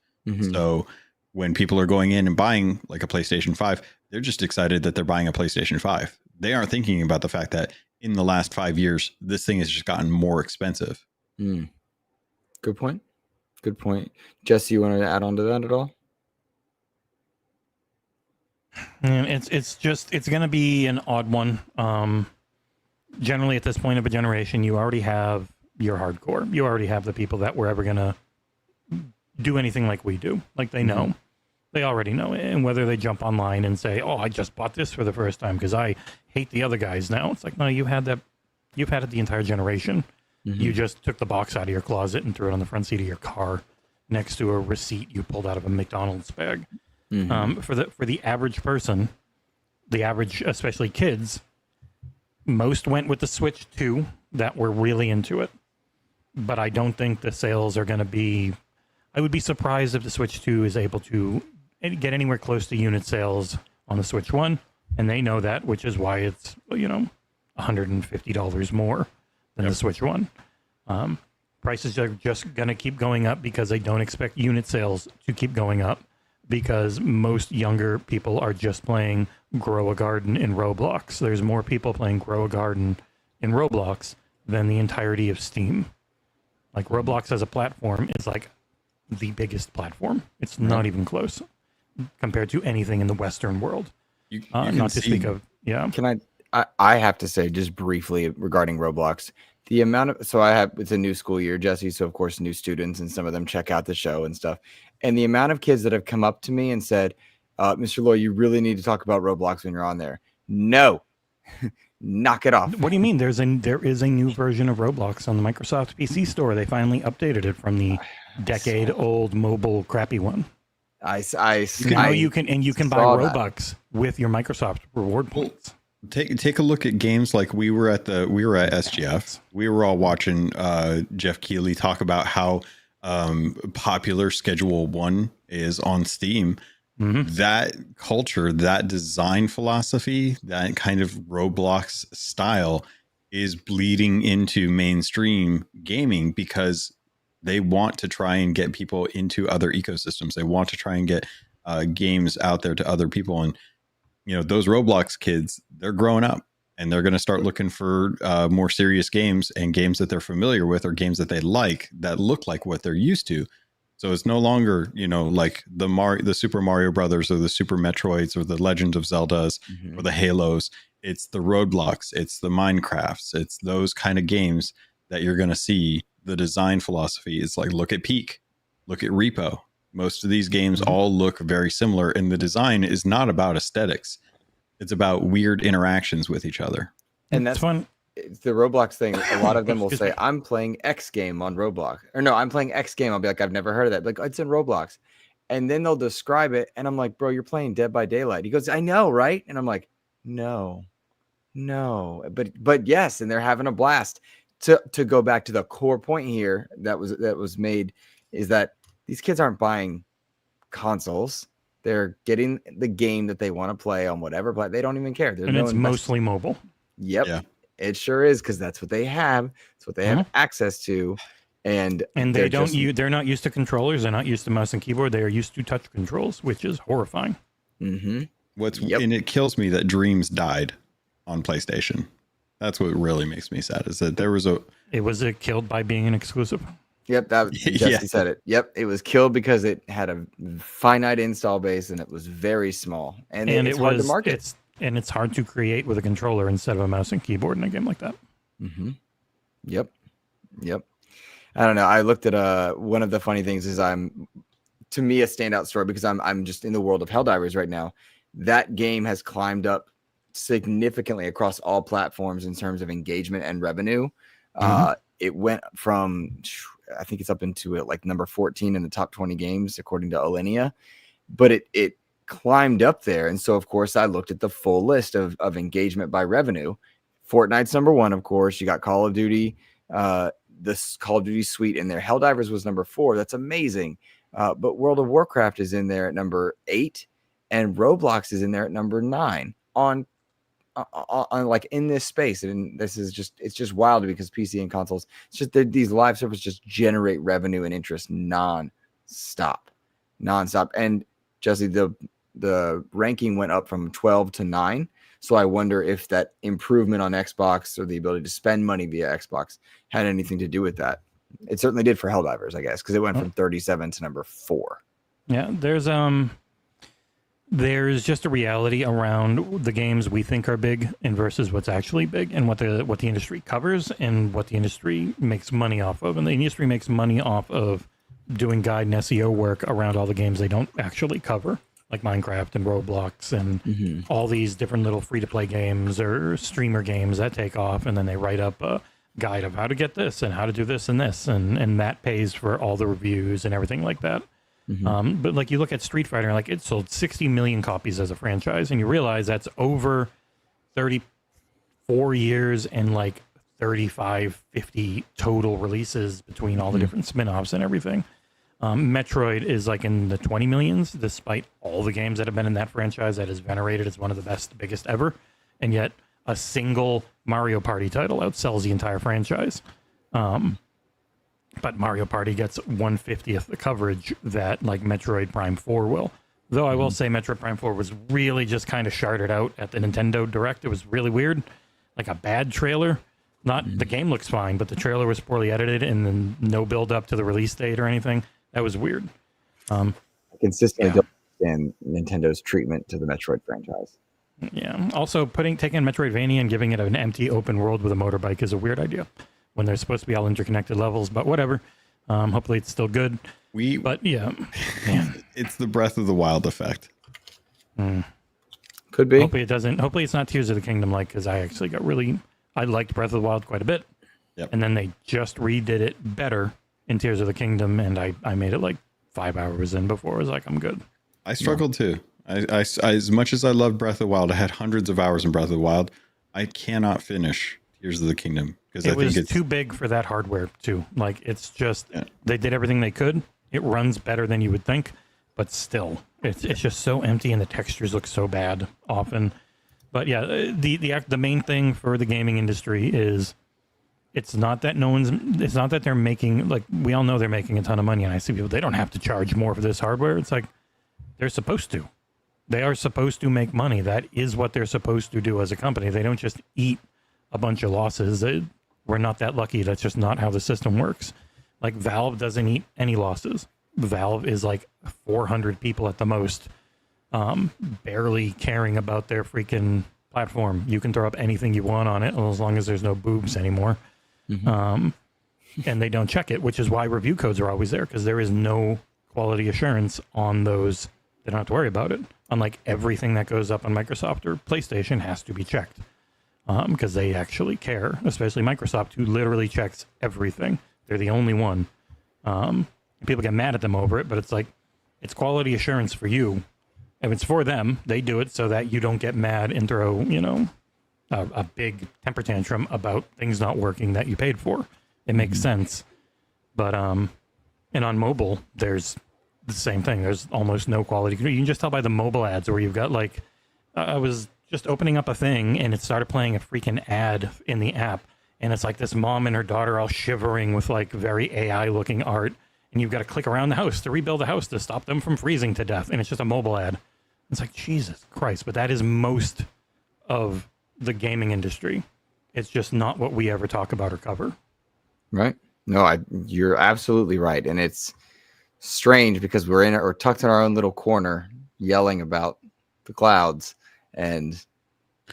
So when people are going in and buying like a PlayStation 5, they're just excited that they're buying a PlayStation 5. They aren't thinking about the fact that in the last 5 years, this thing has just gotten more expensive. Good point. Jesse, you want to add on to that at all? It's going to be an odd one. Generally, at this point of a generation, you already have your hardcore. You already have the people that were ever going to do anything like we do. Like they know. They already know. And whether they jump online and say, oh, I just bought this for the first time because I hate the other guys now. It's like, no, you've had it the entire generation. You just took the box out of your closet and threw it on the front seat of your car next to a receipt you pulled out of a McDonald's bag. For the average person, the average, especially kids, most went with the Switch 2 that were really into it. But I don't think the sales are going to be... I would be surprised if the Switch 2 is able to get anywhere close to unit sales on the Switch 1. And they know that, which is why it's, $150 more than the Switch 1. Prices are just going to keep going up because they don't expect unit sales to keep going up, because most younger people are just playing Grow a Garden in Roblox. There's more people playing Grow a Garden in Roblox than the entirety of Steam. Like Roblox as a platform is like the biggest platform. It's not even close compared to anything in the Western world. You not to speak of, Can I have to say just briefly regarding Roblox, the amount of, it's a new school year, Jesse. So of course, new students, and some of them check out the show and stuff. And the amount of kids that have come up to me and said, Mr. Lohr, you really need to talk about Roblox when you're on there. No, knock it off. What do you mean? There is a new version of Roblox on the Microsoft PC store. They finally updated it from the decade-old mobile crappy one. You can buy Robux with your Microsoft reward points. Take a look at games like we were at SGF. We were all watching Jeff Keighley talk about how popular Schedule 1 is on Steam. That culture, that design philosophy, that kind of Roblox style is bleeding into mainstream gaming, because they want to try and get people into other ecosystems. They want to try and get games out there to other people. And, those Roblox kids, they're growing up and they're going to start looking for more serious games, and games that they're familiar with, or games that they like that look like what they're used to. So it's no longer, like the Super Mario Brothers or the Super Metroids or the Legend of Zeldas or the Halos. It's the Roblox, it's the Minecrafts, it's those kind of games that you're going to see. The design philosophy is like, look at Peak, look at Repo. Most of these games all look very similar, and the design is not about aesthetics. It's about weird interactions with each other. And that's fun. it's the Roblox thing. A lot of them will Excuse say, me. I'm playing X game on Roblox. Or no, I'm playing X game. I'll be like, I've never heard of that. Like, it's in Roblox. And then they'll describe it. And I'm like, bro, you're playing Dead by Daylight. He goes, I know, right? And I'm like, no. But yes, and they're having a blast. To go back to the core point here that was made is that these kids aren't buying consoles. They're getting the game that they want to play on whatever play. They don't even care. And it's mostly mobile. Yep. Yeah. It sure is, because that's what they have. It's what they have access to. And they're not used to controllers. They're not used to mouse and keyboard. They are used to touch controls, which is horrifying. Mm-hmm. And it kills me that Dreams died on PlayStation. That's what really makes me sad, is that it was killed by being an exclusive. Yep, Jesse said it. Yep, it was killed because it had a finite install base and it was very small, and it's hard to market. It's hard to create with a controller instead of a mouse and keyboard in a game like that. Mm-hmm. Yep. I don't know. I looked at one of the funny things is to me a standout story, because I'm just in the world of Helldivers right now. That game has climbed up significantly across all platforms in terms of engagement and revenue. It went from, I think it's up into like number 14 in the top 20 games according to Alinea, but it climbed up there. And so of course I looked at the full list of engagement by revenue. Fortnite's number 1, of course. You got Call of Duty, this Call of Duty suite in there. Helldivers was number 4. That's amazing. But World of Warcraft is in there at number 8, and Roblox is in there at number 9 on like in this space. And this is it's just wild, because PC and consoles, it's just these live servers just generate revenue and interest non-stop. And Jesse, the ranking went up from 12 to 9. So I wonder if that improvement on Xbox, or the ability to spend money via Xbox, had anything to do with that. It certainly did for Helldivers, I guess, because it went from 37 to number 4. Yeah, there's just a reality around the games we think are big and versus what's actually big, and what the industry covers and what the industry makes money off of. And the industry makes money off of doing guide and SEO work around all the games they don't actually cover, like Minecraft and Roblox and all these different little free-to-play games or streamer games that take off, and then they write up a guide of how to get this and how to do this and this, and that pays for all the reviews and everything like that. But like you look at Street Fighter, like it sold 60 million copies as a franchise, and you realize that's over 34 years and like 35, 50 total releases between all the different spin-offs and everything. Metroid is like in the 20 millions, despite all the games that have been in that franchise that is venerated as one of the biggest ever. And yet a single Mario Party title outsells the entire franchise. But Mario Party gets 1/50th the coverage that like Metroid Prime 4 will. Though I will say Metroid Prime 4 was really just kind of sharded out at the Nintendo Direct. It was really weird. Like a bad trailer. The game looks fine, but the trailer was poorly edited and then no build up to the release date or anything. That was weird. I consistently don't understand Nintendo's treatment to the Metroid franchise. Yeah. Also, taking Metroidvania and giving it an empty open world with a motorbike is a weird idea when they're supposed to be all interconnected levels, but whatever. Hopefully it's still good. But yeah. It's the Breath of the Wild effect. Could be. Hopefully it doesn't. Hopefully it's not Tears of the Kingdom, because I actually I liked Breath of the Wild quite a bit. Yep. And then they just redid it better in Tears of the Kingdom, and I made it like 5 hours in before I was like, I'm good. I struggled too. I as much as I loved Breath of the Wild, I had hundreds of hours in Breath of the Wild. I cannot finish Tears of the Kingdom because I think it's too big for that hardware too. Like it's just they did everything they could. It runs better than you would think, but still, it's just so empty and the textures look so bad often. But yeah, the main thing for the gaming industry is it's not that they're making, like, we all know they're making a ton of money, and I see people, they don't have to charge more for this hardware. It's like they're supposed to. They are supposed to make money. That is what they're supposed to do as a company. They don't just eat a bunch of losses. We're not that lucky. That's just not how the system works. Like Valve doesn't eat any losses. Valve is like 400 people at the most, barely caring about their freaking platform. You can throw up anything you want on it as long as there's no boobs anymore. And they don't check it, which is why review codes are always there, because there is no quality assurance on those. They don't have to worry about it. Unlike everything that goes up on Microsoft or PlayStation has to be checked. because they actually care, especially Microsoft, who literally checks everything. They're the only one. People get mad at them over it, but it's like, it's quality assurance for you. If it's for them, they do it so that you don't get mad and throw, a big temper tantrum about things not working that you paid for. It makes sense. But, and on mobile, there's the same thing. There's almost no quality. You can just tell by the mobile ads where you've got like, I was just opening up a thing and it started playing a freaking ad in the app. And it's like this mom and her daughter all shivering with like very AI looking art. And you've got to click around the house to rebuild the house to stop them from freezing to death. And it's just a mobile ad. It's like, Jesus Christ. But that is most of the gaming industry. It's just not what we ever talk about or cover. Right. No, you're absolutely right. And it's strange because we're tucked in our own little corner yelling about the clouds, and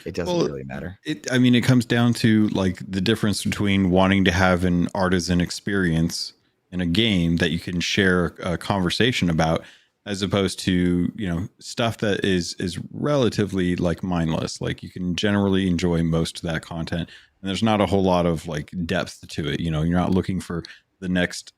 it doesn't really matter. It comes down to like the difference between wanting to have an artisan experience in a game that you can share a conversation about, as opposed to, stuff that is relatively like mindless. Like you can generally enjoy most of that content, and there's not a whole lot of like depth to it. You're not looking for the next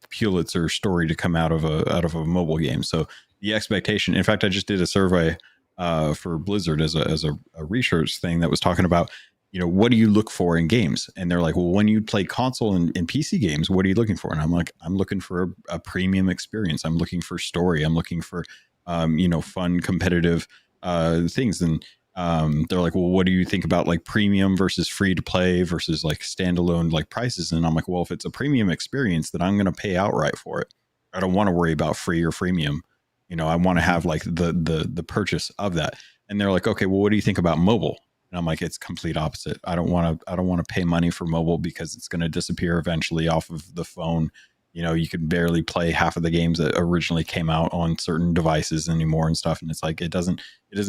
Pulitzer story to come out of a mobile game. So the expectation, in fact, I just did a survey for Blizzard as a research thing that was talking about, what do you look for in games? And they're like, well, when you play console and PC games, what are you looking for? And I'm like, I'm looking for a premium experience. I'm looking for story. I'm looking for, fun, competitive things. And they're like, well, what do you think about like premium versus free to play versus like standalone like prices? And I'm like, well, if it's a premium experience, then I'm going to pay outright for it. I don't want to worry about free or freemium. I want to have like the purchase of that. And they're like, okay, well, what do you think about mobile? And I'm like, it's complete opposite. I don't want to pay money for mobile because it's going to disappear eventually off of the phone. You can barely play half of the games that originally came out on certain devices anymore and stuff. And it's like, it doesn't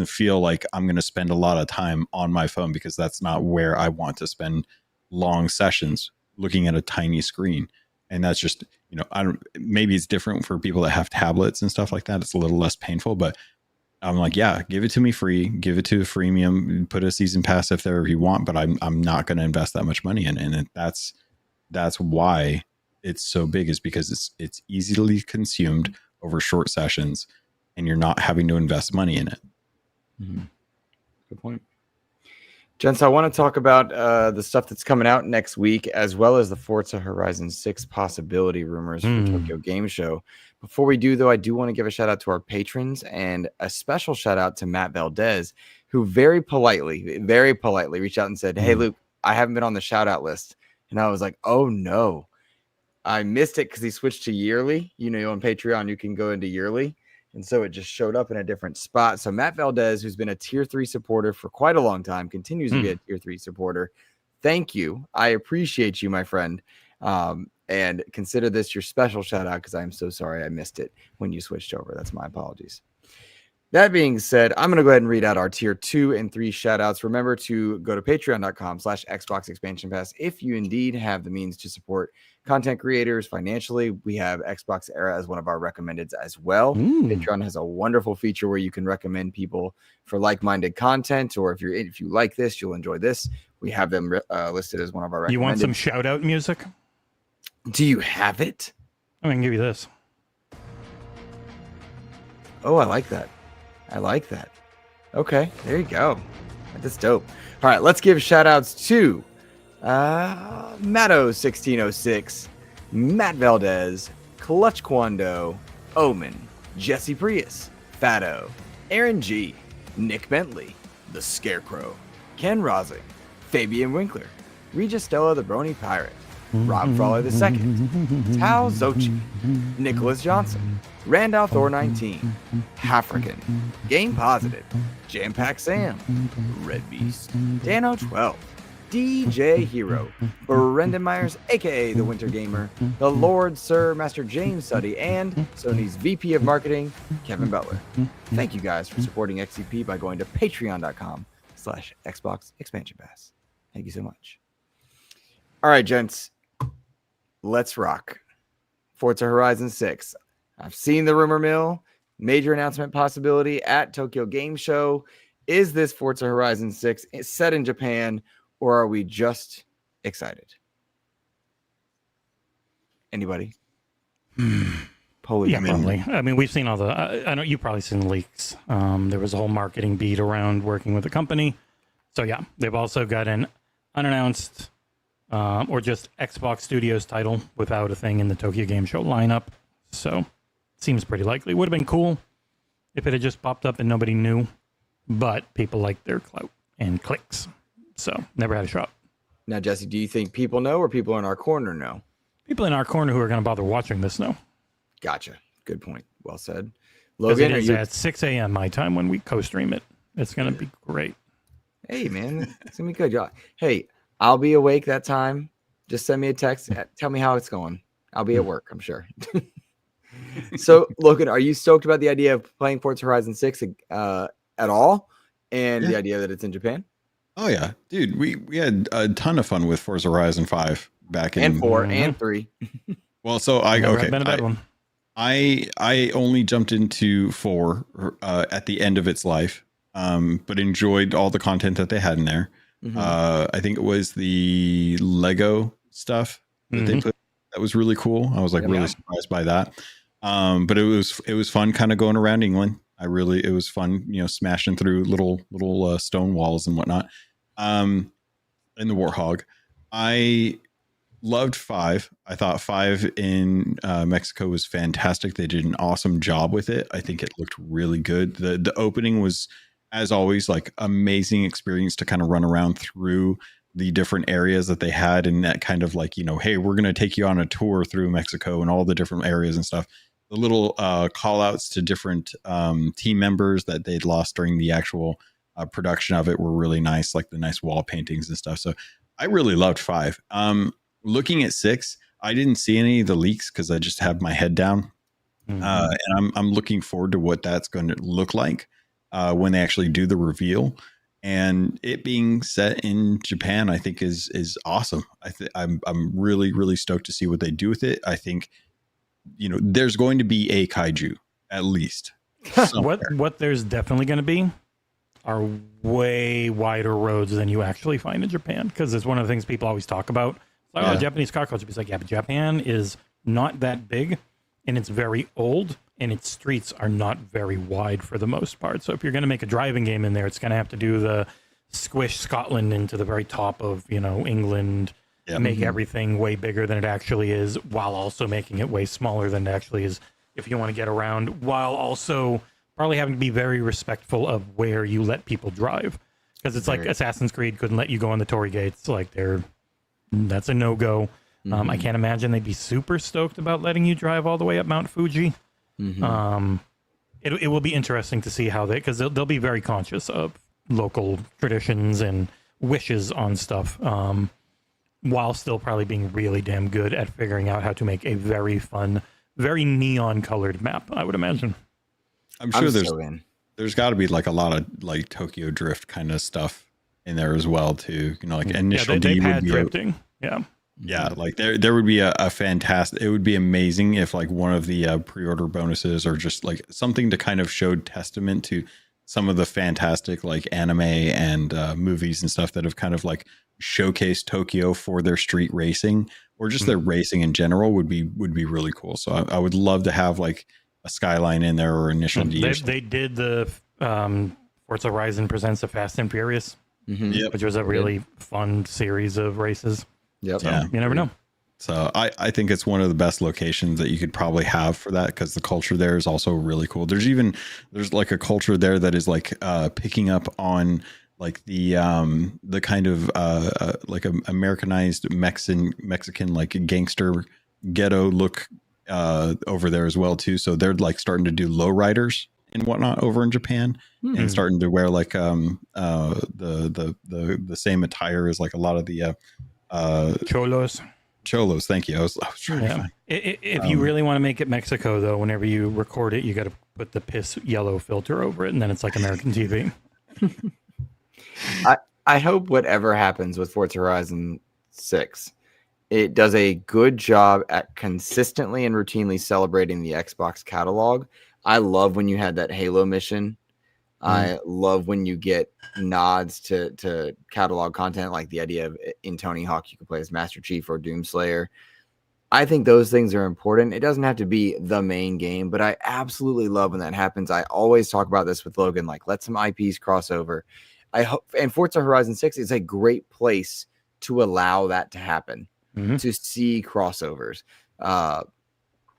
feel like I'm going to spend a lot of time on my phone, because that's not where I want to spend long sessions looking at a tiny screen. And that's just, maybe it's different for people that have tablets and stuff like that. It's a little less painful, but I'm like, yeah, give it to me free, give it to a freemium, put a season pass if there you want, but I'm not going to invest that much money in it. And that's why it's so big, is because it's easily consumed over short sessions, and you're not having to invest money in it. Mm-hmm. Good point. Gents, I want to talk about the stuff that's coming out next week, as well as the Forza Horizon 6 possibility rumors for Tokyo Game Show. Before we do, though, I do want to give a shout out to our patrons, and a special shout out to Matt Valdez, who very politely reached out and said, hey, Luke, I haven't been on the shout out list. And I was like, oh, no. I missed it because he switched to yearly. On Patreon, you can go into yearly. And so it just showed up in a different spot. So Matt Valdez, who's been a tier 3 supporter for quite a long time, continues to be a tier 3 supporter. Thank you. I appreciate you, my friend. And consider this your special shout out, because I'm so sorry I missed it when you switched over. That's my apologies. That being said, I'm going to go ahead and read out our tier 2 and 3 shout outs. Remember to go to patreon.com/Xbox Expansion Pass if you indeed have the means to support content creators financially. We have XboxEra as one of our recommendeds as well. Patreon has a wonderful feature where you can recommend people for like-minded content, or if you like this, you'll enjoy this. We have them listed as one of our recommended. You want some shout out music? Do you have it? I can give you this. Oh, I like that. Okay, there you go. That's dope. All right, let's give shout outs to Matto1606, Matt Valdez, Clutch Quando, Omen, Jesse Prius, Fatto, Aaron G, Nick Bentley, The Scarecrow, Ken Rosing, Fabian Winkler, Regis Stella the Brony Pirate, Rob Frawley II, Tao Zochi, Nicholas Johnson, Randolph Thor 19, African, Game Positive, Jam Pack Sam, Red Beast, Dano 12, DJ Hero, Brendan Myers, aka the Winter Gamer, the Lord Sir Master James Suddy, and Sony's VP of Marketing, Kevin Butler. Thank you guys for supporting XEP by going to patreon.com/Xbox Expansion Pass. Thank you so much. All right, gents. Let's rock. Forza Horizon 6. I've seen the rumor mill. Major announcement possibility at Tokyo Game Show. Is this Forza Horizon 6 set in Japan, or are we just excited? Anybody? Yeah, probably. I mean, we've seen all the. I know you've probably seen leaks. There was a whole marketing beat around working with the company. So yeah, they've also got an unannounced or just Xbox Studios title without a thing in the Tokyo Game Show lineup. So seems pretty likely. Would have been cool if it had just popped up and nobody knew. But people like their clout and clicks. So never had a shot. Now, Jesse, do you think people know or people in our corner know? People in our corner who are going to bother watching this know. Gotcha. Good point. Well said. Logan, it is at 6 a.m. my time when we co-stream it. It's going to be great. Hey, man. It's going to be good. Hey, I'll be awake that time. Just send me a text. Tell me how it's going. I'll be at work, I'm sure. So, Logan, are you stoked about the idea of playing Forza Horizon 6 at all? And the idea that it's in Japan? Oh, yeah. Dude, we had a ton of fun with Forza Horizon 5 back in... And 4 and 3. Well, so I... Never okay. been a bad one. I only jumped into 4 at the end of its life, but enjoyed all the content that they had in there. Mm-hmm. I think it was the Lego stuff that they put. That was really cool. I was like really surprised by that. But it was fun kind of going around England. It was fun, smashing through little stone walls and whatnot. In the Warthog, I loved 5. I thought 5 in Mexico was fantastic. They did an awesome job with it. I think it looked really good. The opening was, as always, like amazing experience to kind of run around through the different areas that they had, and that kind of like, hey, we're going to take you on a tour through Mexico and all the different areas and stuff. The little call outs to different team members that they'd lost during the actual production of it were really nice, like the nice wall paintings and stuff. So I really loved 5. Looking at 6, I didn't see any of the leaks because I just have my head down. And I'm looking forward to what that's going to look like when they actually do the reveal. And it being set in Japan, I think is awesome. I'm really, really stoked to see what they do with it. I think, there's going to be a kaiju at least. What there's definitely going to be are way wider roads than you actually find in Japan, because it's one of the things people always talk about. It's like, Japanese car culture. It's like, but Japan is not that big, and it's very old, and its streets are not very wide for the most part. So if you're going to make a driving game in there, it's going to have to do the squish Scotland into the very top of, England, make everything way bigger than it actually is, while also making it way smaller than it actually is if you want to get around, while also probably having to be very respectful of where you let people drive. Because it's like Assassin's Creed couldn't let you go on the Torii gates. Like that's a no-go. I can't imagine they'd be super stoked about letting you drive all the way up Mount Fuji. It will be interesting to see how because they'll be very conscious of local traditions and wishes on stuff, while still probably being really damn good at figuring out how to make a very fun, very neon colored map, I would imagine. I'm sure there's got to be like a lot of like Tokyo Drift kind of stuff in there as well too. Like initial they've had drifting. Yeah, like there would be a fantastic. It would be amazing if like one of the pre-order bonuses or just like something to kind of show testament to some of the fantastic like anime and movies and stuff that have kind of like showcased Tokyo for their street racing or just their racing in general would be really cool. So I would love to have like a Skyline in there or Initial D. They did the Forza Horizon Presents the Fast and Furious, which was a really fun series of races. Yep. So you never know. So I think it's one of the best locations that you could probably have for that, because the culture there is also really cool. There's like a culture there that is like picking up on like the kind of like a Americanized Mexican like gangster ghetto look over there as well too. So they're like starting to do lowriders and whatnot over in Japan, and starting to wear like the same attire as like a lot of the Cholos, thank you. I was trying to find. If you really want to make it Mexico, though, whenever you record it, you got to put the piss yellow filter over it, and then it's like American TV. I hope whatever happens with Forza Horizon 6, it does a good job at consistently and routinely celebrating the Xbox catalog. I love when you had that Halo mission I love when you get nods to catalog content, like the idea of in Tony Hawk you can play as Master Chief or Doomslayer. I think those things are important. It doesn't have to be the main game, but I absolutely love when that happens. I always talk about this with Logan, like let some IPs cross over. I hope, and Forza Horizon 6 is a great place to allow that to happen, to see crossovers.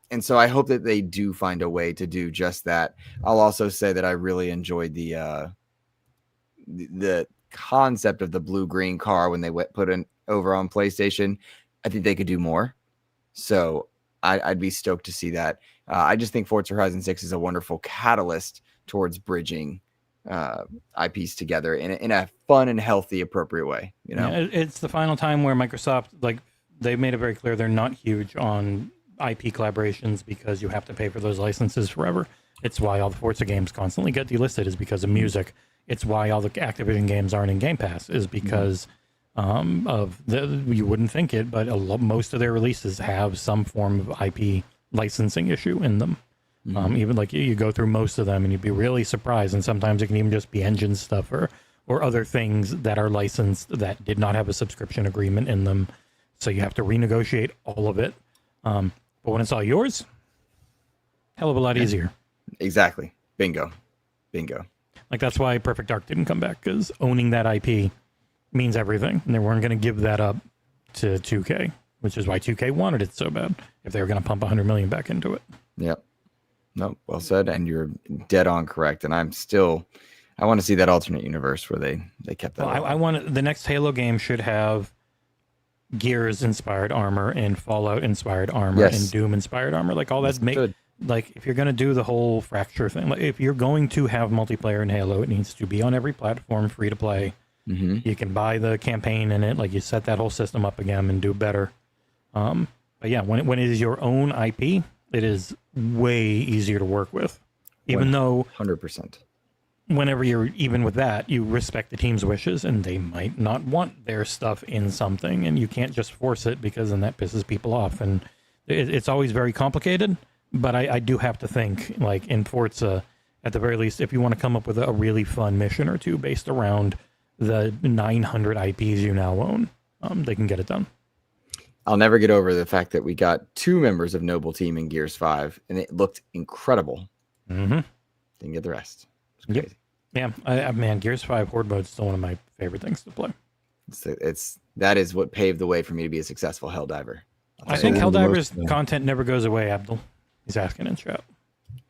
And so I hope that they do find a way to do just that. I'll also say that I really enjoyed the concept of the blue-green car when they put it over on PlayStation. I think they could do more. So I'd be stoked to see that. I just think Forza Horizon 6 is a wonderful catalyst towards bridging IPs together in a fun and healthy, appropriate way. You know, yeah, it's the final time where Microsoft, like, they've made it very clear they're not huge on IP collaborations because you have to pay for those licenses forever. It's why all the Forza games constantly get delisted, is because of music. It's why all the Activision games aren't in Game Pass, is because you wouldn't think it, but most of their releases have some form of IP licensing issue in them. Even like you go through most of them and you'd be really surprised, and sometimes it can even just be engine stuff or other things that are licensed that did not have a subscription agreement in them, so you have to renegotiate all of it. But when it's all yours, hell of a lot easier. Exactly. Bingo. Like, that's why Perfect Dark didn't come back, because owning that IP means everything, and they weren't going to give that up to 2K, which is why 2K wanted it so bad, if they were going to pump 100 million back into it. Yep. No, well said, and you're dead on correct. And I want to see that alternate universe where they kept that. Well, I want the next Halo game should have Gears inspired armor and Fallout inspired armor and Doom inspired armor, like all that's made. Like, if you're going to do the whole fracture thing, like if you're going to have multiplayer in Halo, it needs to be on every platform, free to play. You can buy the campaign in it, like you set that whole system up again and do better. But yeah, when it is your own IP, it is way easier to work with, even though 100%. Whenever you're even with that, you respect the team's wishes, and they might not want their stuff in something, and you can't just force it, because then that pisses people off. And it's always very complicated. But I do have to think, like in Forza, at the very least, if you want to come up with a really fun mission or two based around the 900 IPs you now own, they can get it done. I'll never get over the fact that we got 2 members of Noble Team in Gears 5, and it looked incredible. Didn't get the rest. It's crazy. Yeah, man, Gears 5 Horde mode is still one of my favorite things to play. That is what paved the way for me to be a successful Helldiver. I think Helldiver's content never goes away, Abdul. He's asking in chat.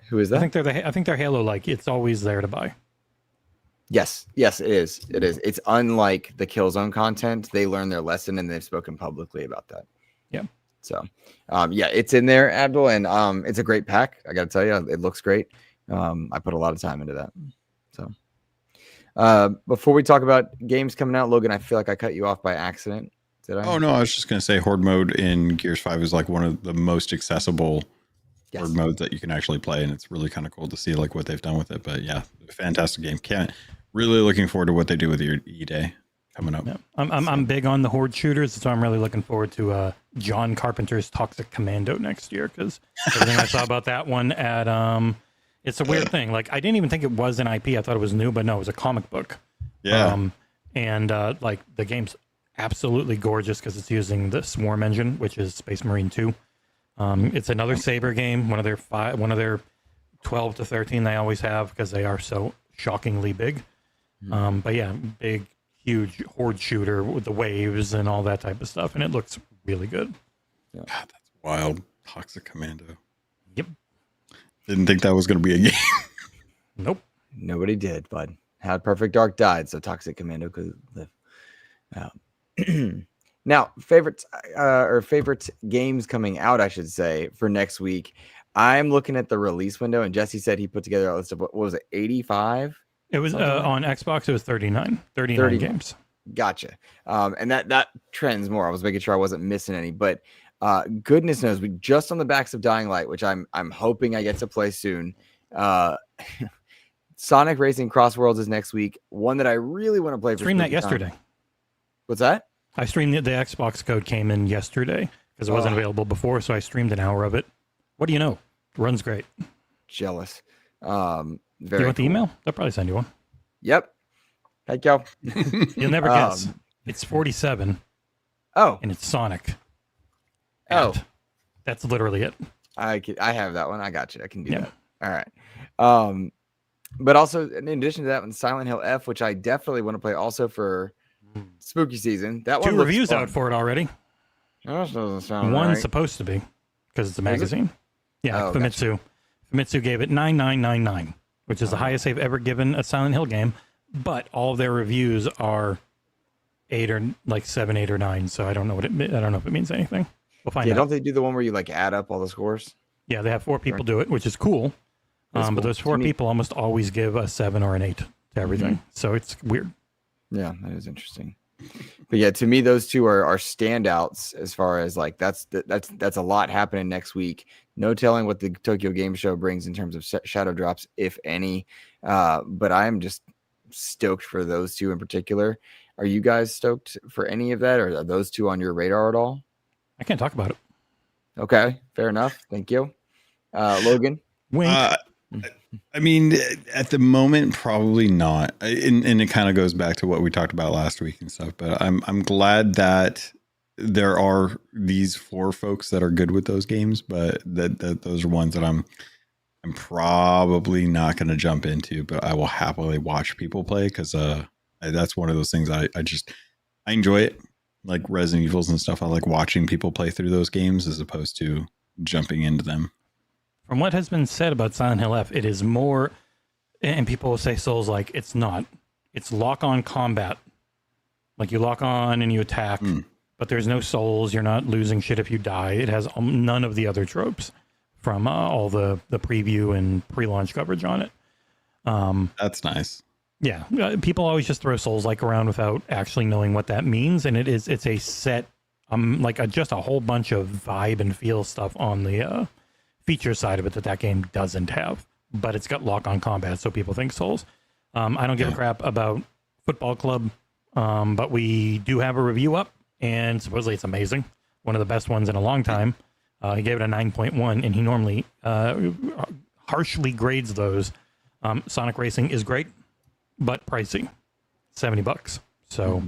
Who is that? I think they're Halo-like. It's always there to buy. Yes, it is. It's unlike the Killzone content. They learned their lesson, and they've spoken publicly about that. Yeah. So, it's in there, Abdul, and it's a great pack. I got to tell you, it looks great. I put a lot of time into that. So, before we talk about games coming out, Logan, I feel like I cut you off by accident. Did I? Oh no, I was just going to say Horde mode in Gears 5 is like one of the most accessible Horde modes that you can actually play, and it's really kind of cool to see like what they've done with it. But yeah, fantastic game. Really looking forward to what they do with your E-Day coming up. Yeah. I'm big on the Horde shooters, so I'm really looking forward to John Carpenter's Toxic Commando next year, because everything I saw about that one at it's a weird thing. Like, I didn't even think it was an IP. I thought it was new, but no, it was a comic book. Yeah. Like, the game's absolutely gorgeous because it's using the Swarm engine, which is Space Marine 2. It's another Saber game, one of their 12 to 13 they always have, because they are so shockingly big. But yeah, big, huge Horde shooter with the waves and all that type of stuff, and it looks really good. Yeah. God, that's wild. Toxic Commando. Yep. Didn't think that was going to be a game. Nope. Nobody did, bud. How Perfect Dark died, so Toxic Commando could live. Now, favorite games coming out, I should say, for next week. I'm looking at the release window, and Jesse said he put together a list of, what was it, 85? It was on Xbox. It was 39 games. Gotcha. And that trends more. I was making sure I wasn't missing any, but goodness knows, we just on the backs of Dying Light, which I'm hoping I get to play soon. Sonic Racing CrossWorlds is next week. One that I really want to play. Streamed that yesterday. What's that? I streamed the Xbox code came in yesterday because it wasn't available before, so I streamed an hour of it. What do you know? Runs great. Jealous. Very you want the cool. email? They'll probably send you one. Yep. Heck yo. You'll never guess. It's 47. Oh. And it's Sonic. Oh. That's literally it. I have that one. I got you. I can do that. All right. But also in addition to that one, Silent Hill F, which I definitely want to play also for spooky season. That one 2 reviews out for it already. That doesn't sound One's right. supposed to be because it's a magazine. Yeah, Oh, Famitsu. gotcha. Famitsu gave it 9,999, which is the highest they've ever given a Silent Hill game. But all of their reviews are 8 or like 7, 8, or 9. So I don't know I don't know if it means anything. We'll find out. Don't they do the one where you like add up all the scores? Yeah, they have 4 people do it, which is cool. Cool. But those 4 people almost always give a 7 or an 8 to everything. So it's weird. Yeah, that is interesting. But yeah, to me, those two are standouts as far as like that's a lot happening next week. No telling what the Tokyo Game Show brings in terms of shadow drops, if any. But I am just stoked for those two in particular. Are you guys stoked for any of that, or are those two on your radar at all? I can't talk about it. Okay, fair enough. Thank you, Logan. Wink. I mean, at the moment, probably not. And it kind of goes back to what we talked about last week and stuff. But I'm glad that there are these 4 folks that are good with those games. But that those are ones that I'm probably not going to jump into. But I will happily watch people play because that's one of those things I enjoy it. Like Resident Evils and stuff. I like watching people play through those games as opposed to jumping into them. From what has been said about Silent Hill F, it is more, and people will say Souls-like, it's not. It's lock-on combat. Like you lock on and you attack, but there's no souls. You're not losing shit if you die. It has none of the other tropes from all the preview and pre-launch coverage on it. That's nice. Yeah, people always just throw Souls-like around without actually knowing what that means, and it's a set, like just a whole bunch of vibe and feel stuff on the feature side of it that game doesn't have, but it's got lock-on combat, so people think Souls. I don't give a crap about Football Club, but we do have a review up, and supposedly it's amazing. One of the best ones in a long time. He gave it a 9.1, and he normally harshly grades those. Sonic Racing is great, but pricey, $70. So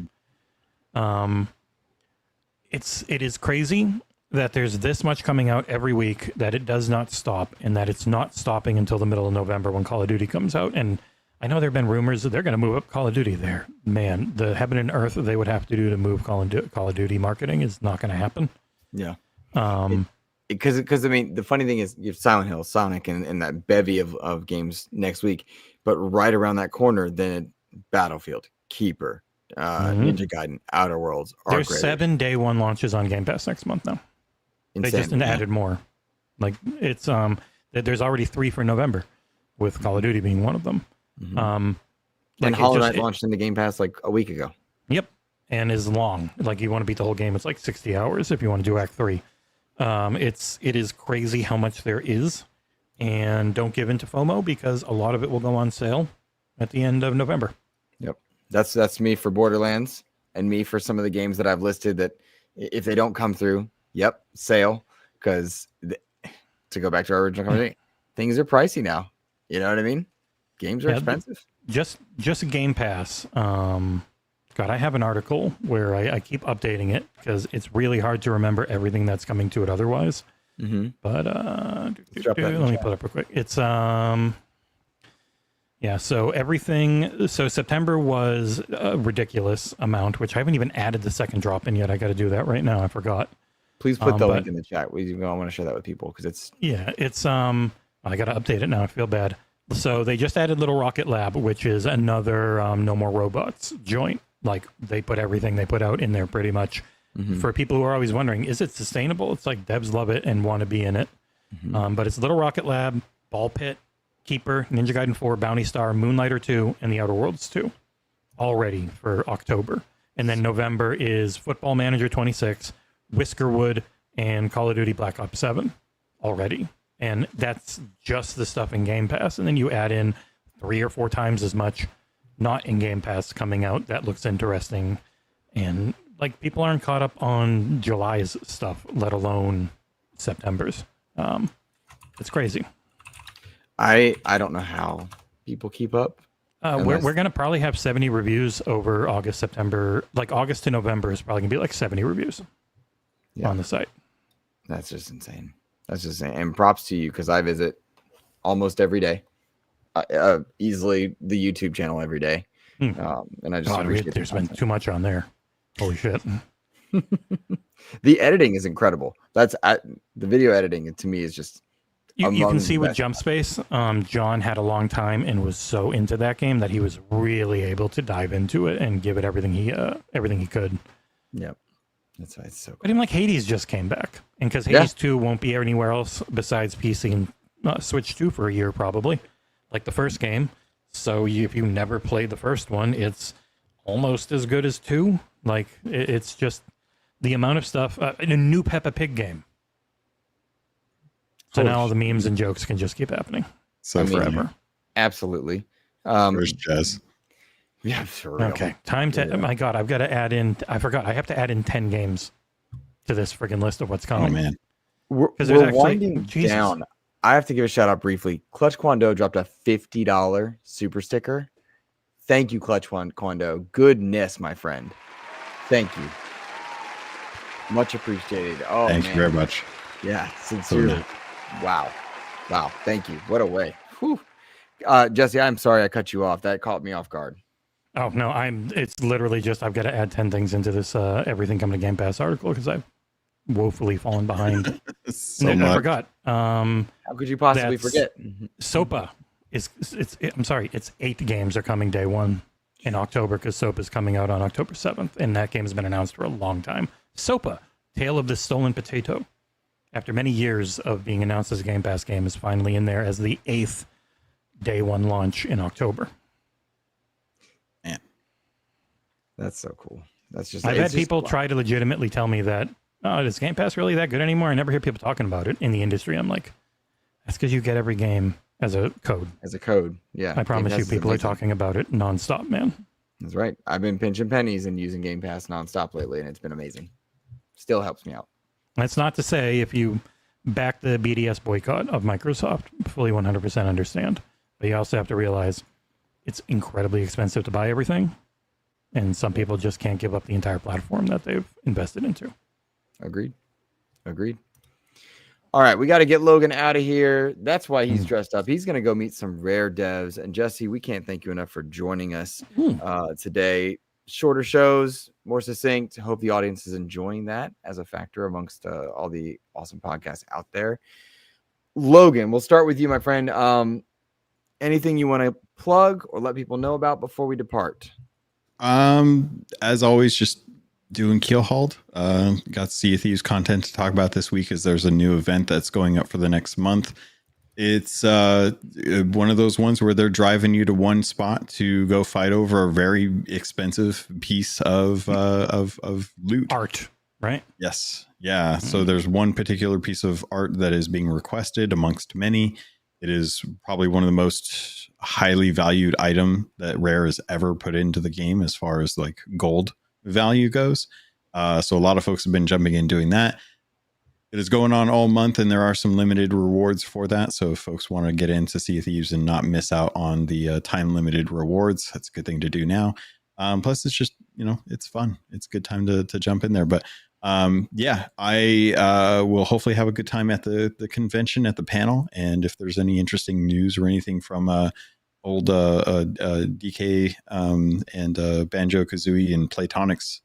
it is crazy that there's this much coming out every week, that it does not stop, and that it's not stopping until the middle of November when Call of Duty comes out. And I know there have been rumors that they're going to move up Call of Duty there. Man, the heaven and earth they would have to do to move Call of Duty marketing is not going to happen. Yeah. Because I mean, the funny thing is you have Silent Hill, Sonic, and that bevy of games next week, but right around that corner, then Battlefield, Keeper, Ninja Gaiden, Outer Worlds. There's 7 day one launches on Game Pass next month now. Insane. They just added more. Like it's there's already 3 for November, with Call of Duty being one of them. And Hollow Knight launched in the Game Pass like a week ago. Yep, and is long. Like you want to beat the whole game, it's like 60 hours if you want to do Act 3. It is crazy how much there is, and don't give in to FOMO because a lot of it will go on sale at the end of November. Yep, that's me for Borderlands, and me for some of the games that I've listed that if they don't come through, yep, sale. Because to go back to our original conversation, things are pricey now. You know what I mean? Games are expensive. Just Game Pass. God, I have an article where I keep updating it because it's really hard to remember everything that's coming to it otherwise. But let me pull it up real quick. It's so everything. So September was a ridiculous amount, which I haven't even added the second drop in yet. I got to do that right now. I forgot. Please put the link in the chat. We want to share that with people because it's I got to update it now. I feel bad. So they just added Little Rocket Lab, which is another No More Robots joint. Like they put everything they put out in there pretty much. For people who are always wondering, is it sustainable? It's like devs love it and want to be in it. But it's Little Rocket Lab, Ball Pit, Keeper, Ninja Gaiden 4, Bounty Star, Moonlighter 2, and the Outer Worlds 2. All ready for October. And then November is Football Manager 26, Whiskerwood, and Call of Duty Black Ops 7 already. And that's just the stuff in Game Pass. And then you add in 3 or 4 times as much not in Game Pass coming out. That looks interesting. And like people aren't caught up on July's stuff, let alone September's. It's crazy. I don't know how people keep up. We're going to probably have 70 reviews over August, September. Like August to November is probably going to be like 70 reviews on the site. That's just insane. And props to you, because I visit almost every day. Easily the YouTube channel every day. And I just appreciate there's been too much on there. Holy shit. The editing is incredible. That's the video editing to me is just you can see with Jump Space, John had a long time and was so into that game that he was really able to dive into it and give it everything he could. Yep. That's why it's so cool. But even like Hades just came back, and because Hades 2 won't be anywhere else besides PC and Switch 2 for a year probably, like the first game. So if you never played the first one, it's almost as good as 2. Like it's just the amount of stuff in a new Peppa Pig game. So now all the memes and jokes can just keep happening. Forever. Absolutely. Where's Jess? Yeah, for real. Okay, time to. Oh my God, I've got to add in. I forgot. I have to add in 10 games to this friggin' list of what's coming. Oh man, we're winding down. I have to give a shout out briefly. Clutch Kwando dropped a $50 super sticker. Thank you, Clutch Kwando. Goodness, my friend. Thank you. Much appreciated. Oh, thank you very much. Yeah, sincerely. Wow. Thank you. What a way. Whew. Jesse, I'm sorry I cut you off. That caught me off guard. Oh no, it's literally just I've got to add 10 things into this everything coming to Game Pass article because I've woefully fallen behind. I forgot. How could you possibly forget? SOPA it's 8 games are coming day 1 in October because SOPA is coming out on October 7th, and that game has been announced for a long time. SOPA, Tale of the Stolen Potato, after many years of being announced as a Game Pass game, is finally in there as the 8th day 1 launch in October. Man, that's so cool. That's just. I've had people try to legitimately tell me that, oh, is Game Pass really that good anymore? I never hear people talking about it in the industry. I'm like, that's because you get every game as a code. Yeah. I promise you, people are talking about it nonstop, man. That's right. I've been pinching pennies and using Game Pass nonstop lately, and it's been amazing. Still helps me out. That's not to say if you back the BDS boycott of Microsoft, fully 100% understand. But you also have to realize it's incredibly expensive to buy everything. And some people just can't give up the entire platform that they've invested into. Agreed. All right, we got to get Logan out of here. That's why he's dressed up. He's going to go meet some rare devs. And Jesse, we can't thank you enough for joining us today. Shorter shows, more succinct. Hope the audience is enjoying that as a factor amongst all the awesome podcasts out there. Logan, we'll start with you, my friend. Anything you want to plug or let people know about before we depart? As always, just doing Keelhauled. Got Sea of Thieves content to talk about this week as there's a new event that's going up for the next month. It's one of those ones where they're driving you to one spot to go fight over a very expensive piece of loot. Art, right? Yes. Yeah. Mm-hmm. So there's one particular piece of art that is being requested amongst many. It is probably one of the most highly valued item that Rare has ever put into the game as far as like gold value goes. So a lot of folks have been jumping in doing that. It is going on all month, and there are some limited rewards for that. So if folks want to get into Sea of Thieves and not miss out on the time-limited rewards, that's a good thing to do now. Plus, it's just, it's fun. It's a good time to jump in there. But I will hopefully have a good time at the convention, at the panel. And if there's any interesting news or anything from old DK and Banjo-Kazooie and Platonics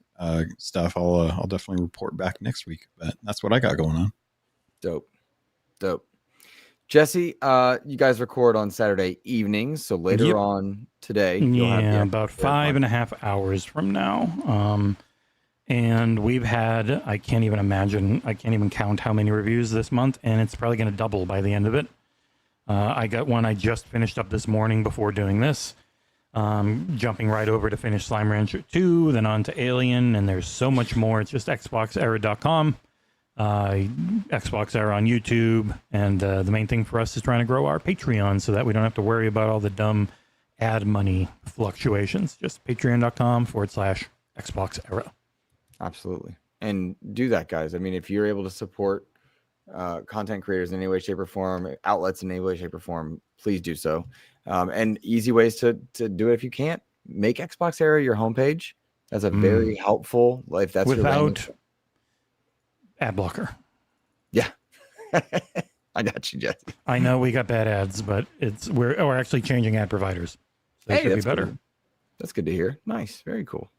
stuff, I'll definitely report back next week. But that's what I got going on. Dope. Jesse, you guys record on Saturday evenings, so later on today, you'll have about 5.5 hours from now. And we've had, I can't even count how many reviews this month, and it's probably going to double by the end of it. I got one I just finished up this morning before doing this. Jumping right over to finish Slime Rancher 2, then on to Alien, and there's so much more. It's just XboxEra.com, XboxEra on YouTube, and the main thing for us is trying to grow our Patreon so that we don't have to worry about all the dumb ad money fluctuations. Just patreon.com/XboxEra. Absolutely. And do that, guys. I mean, if you're able to support content creators in any way, shape, or form, outlets in any way, shape, or form, please do so. And easy ways to do it if you can't. Make XboxEra your homepage. That's a very helpful. If that's without ad blocker. Yeah, I got you, Jesse. I know we got bad ads, but we're actually changing ad providers. So it should be better. Good. That's good to hear. Nice, very cool.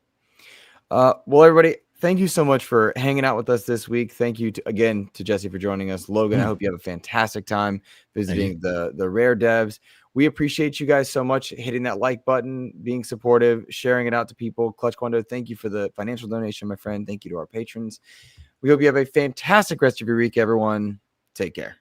Well, everybody, thank you so much for hanging out with us this week. Thank you again to Jesse for joining us. Logan, I hope you have a fantastic time visiting the Rare devs. We appreciate you guys so much hitting that like button, being supportive, sharing it out to people. Clutch Quando, thank you for the financial donation, my friend. Thank you to our patrons. We hope you have a fantastic rest of your week, everyone. Take care.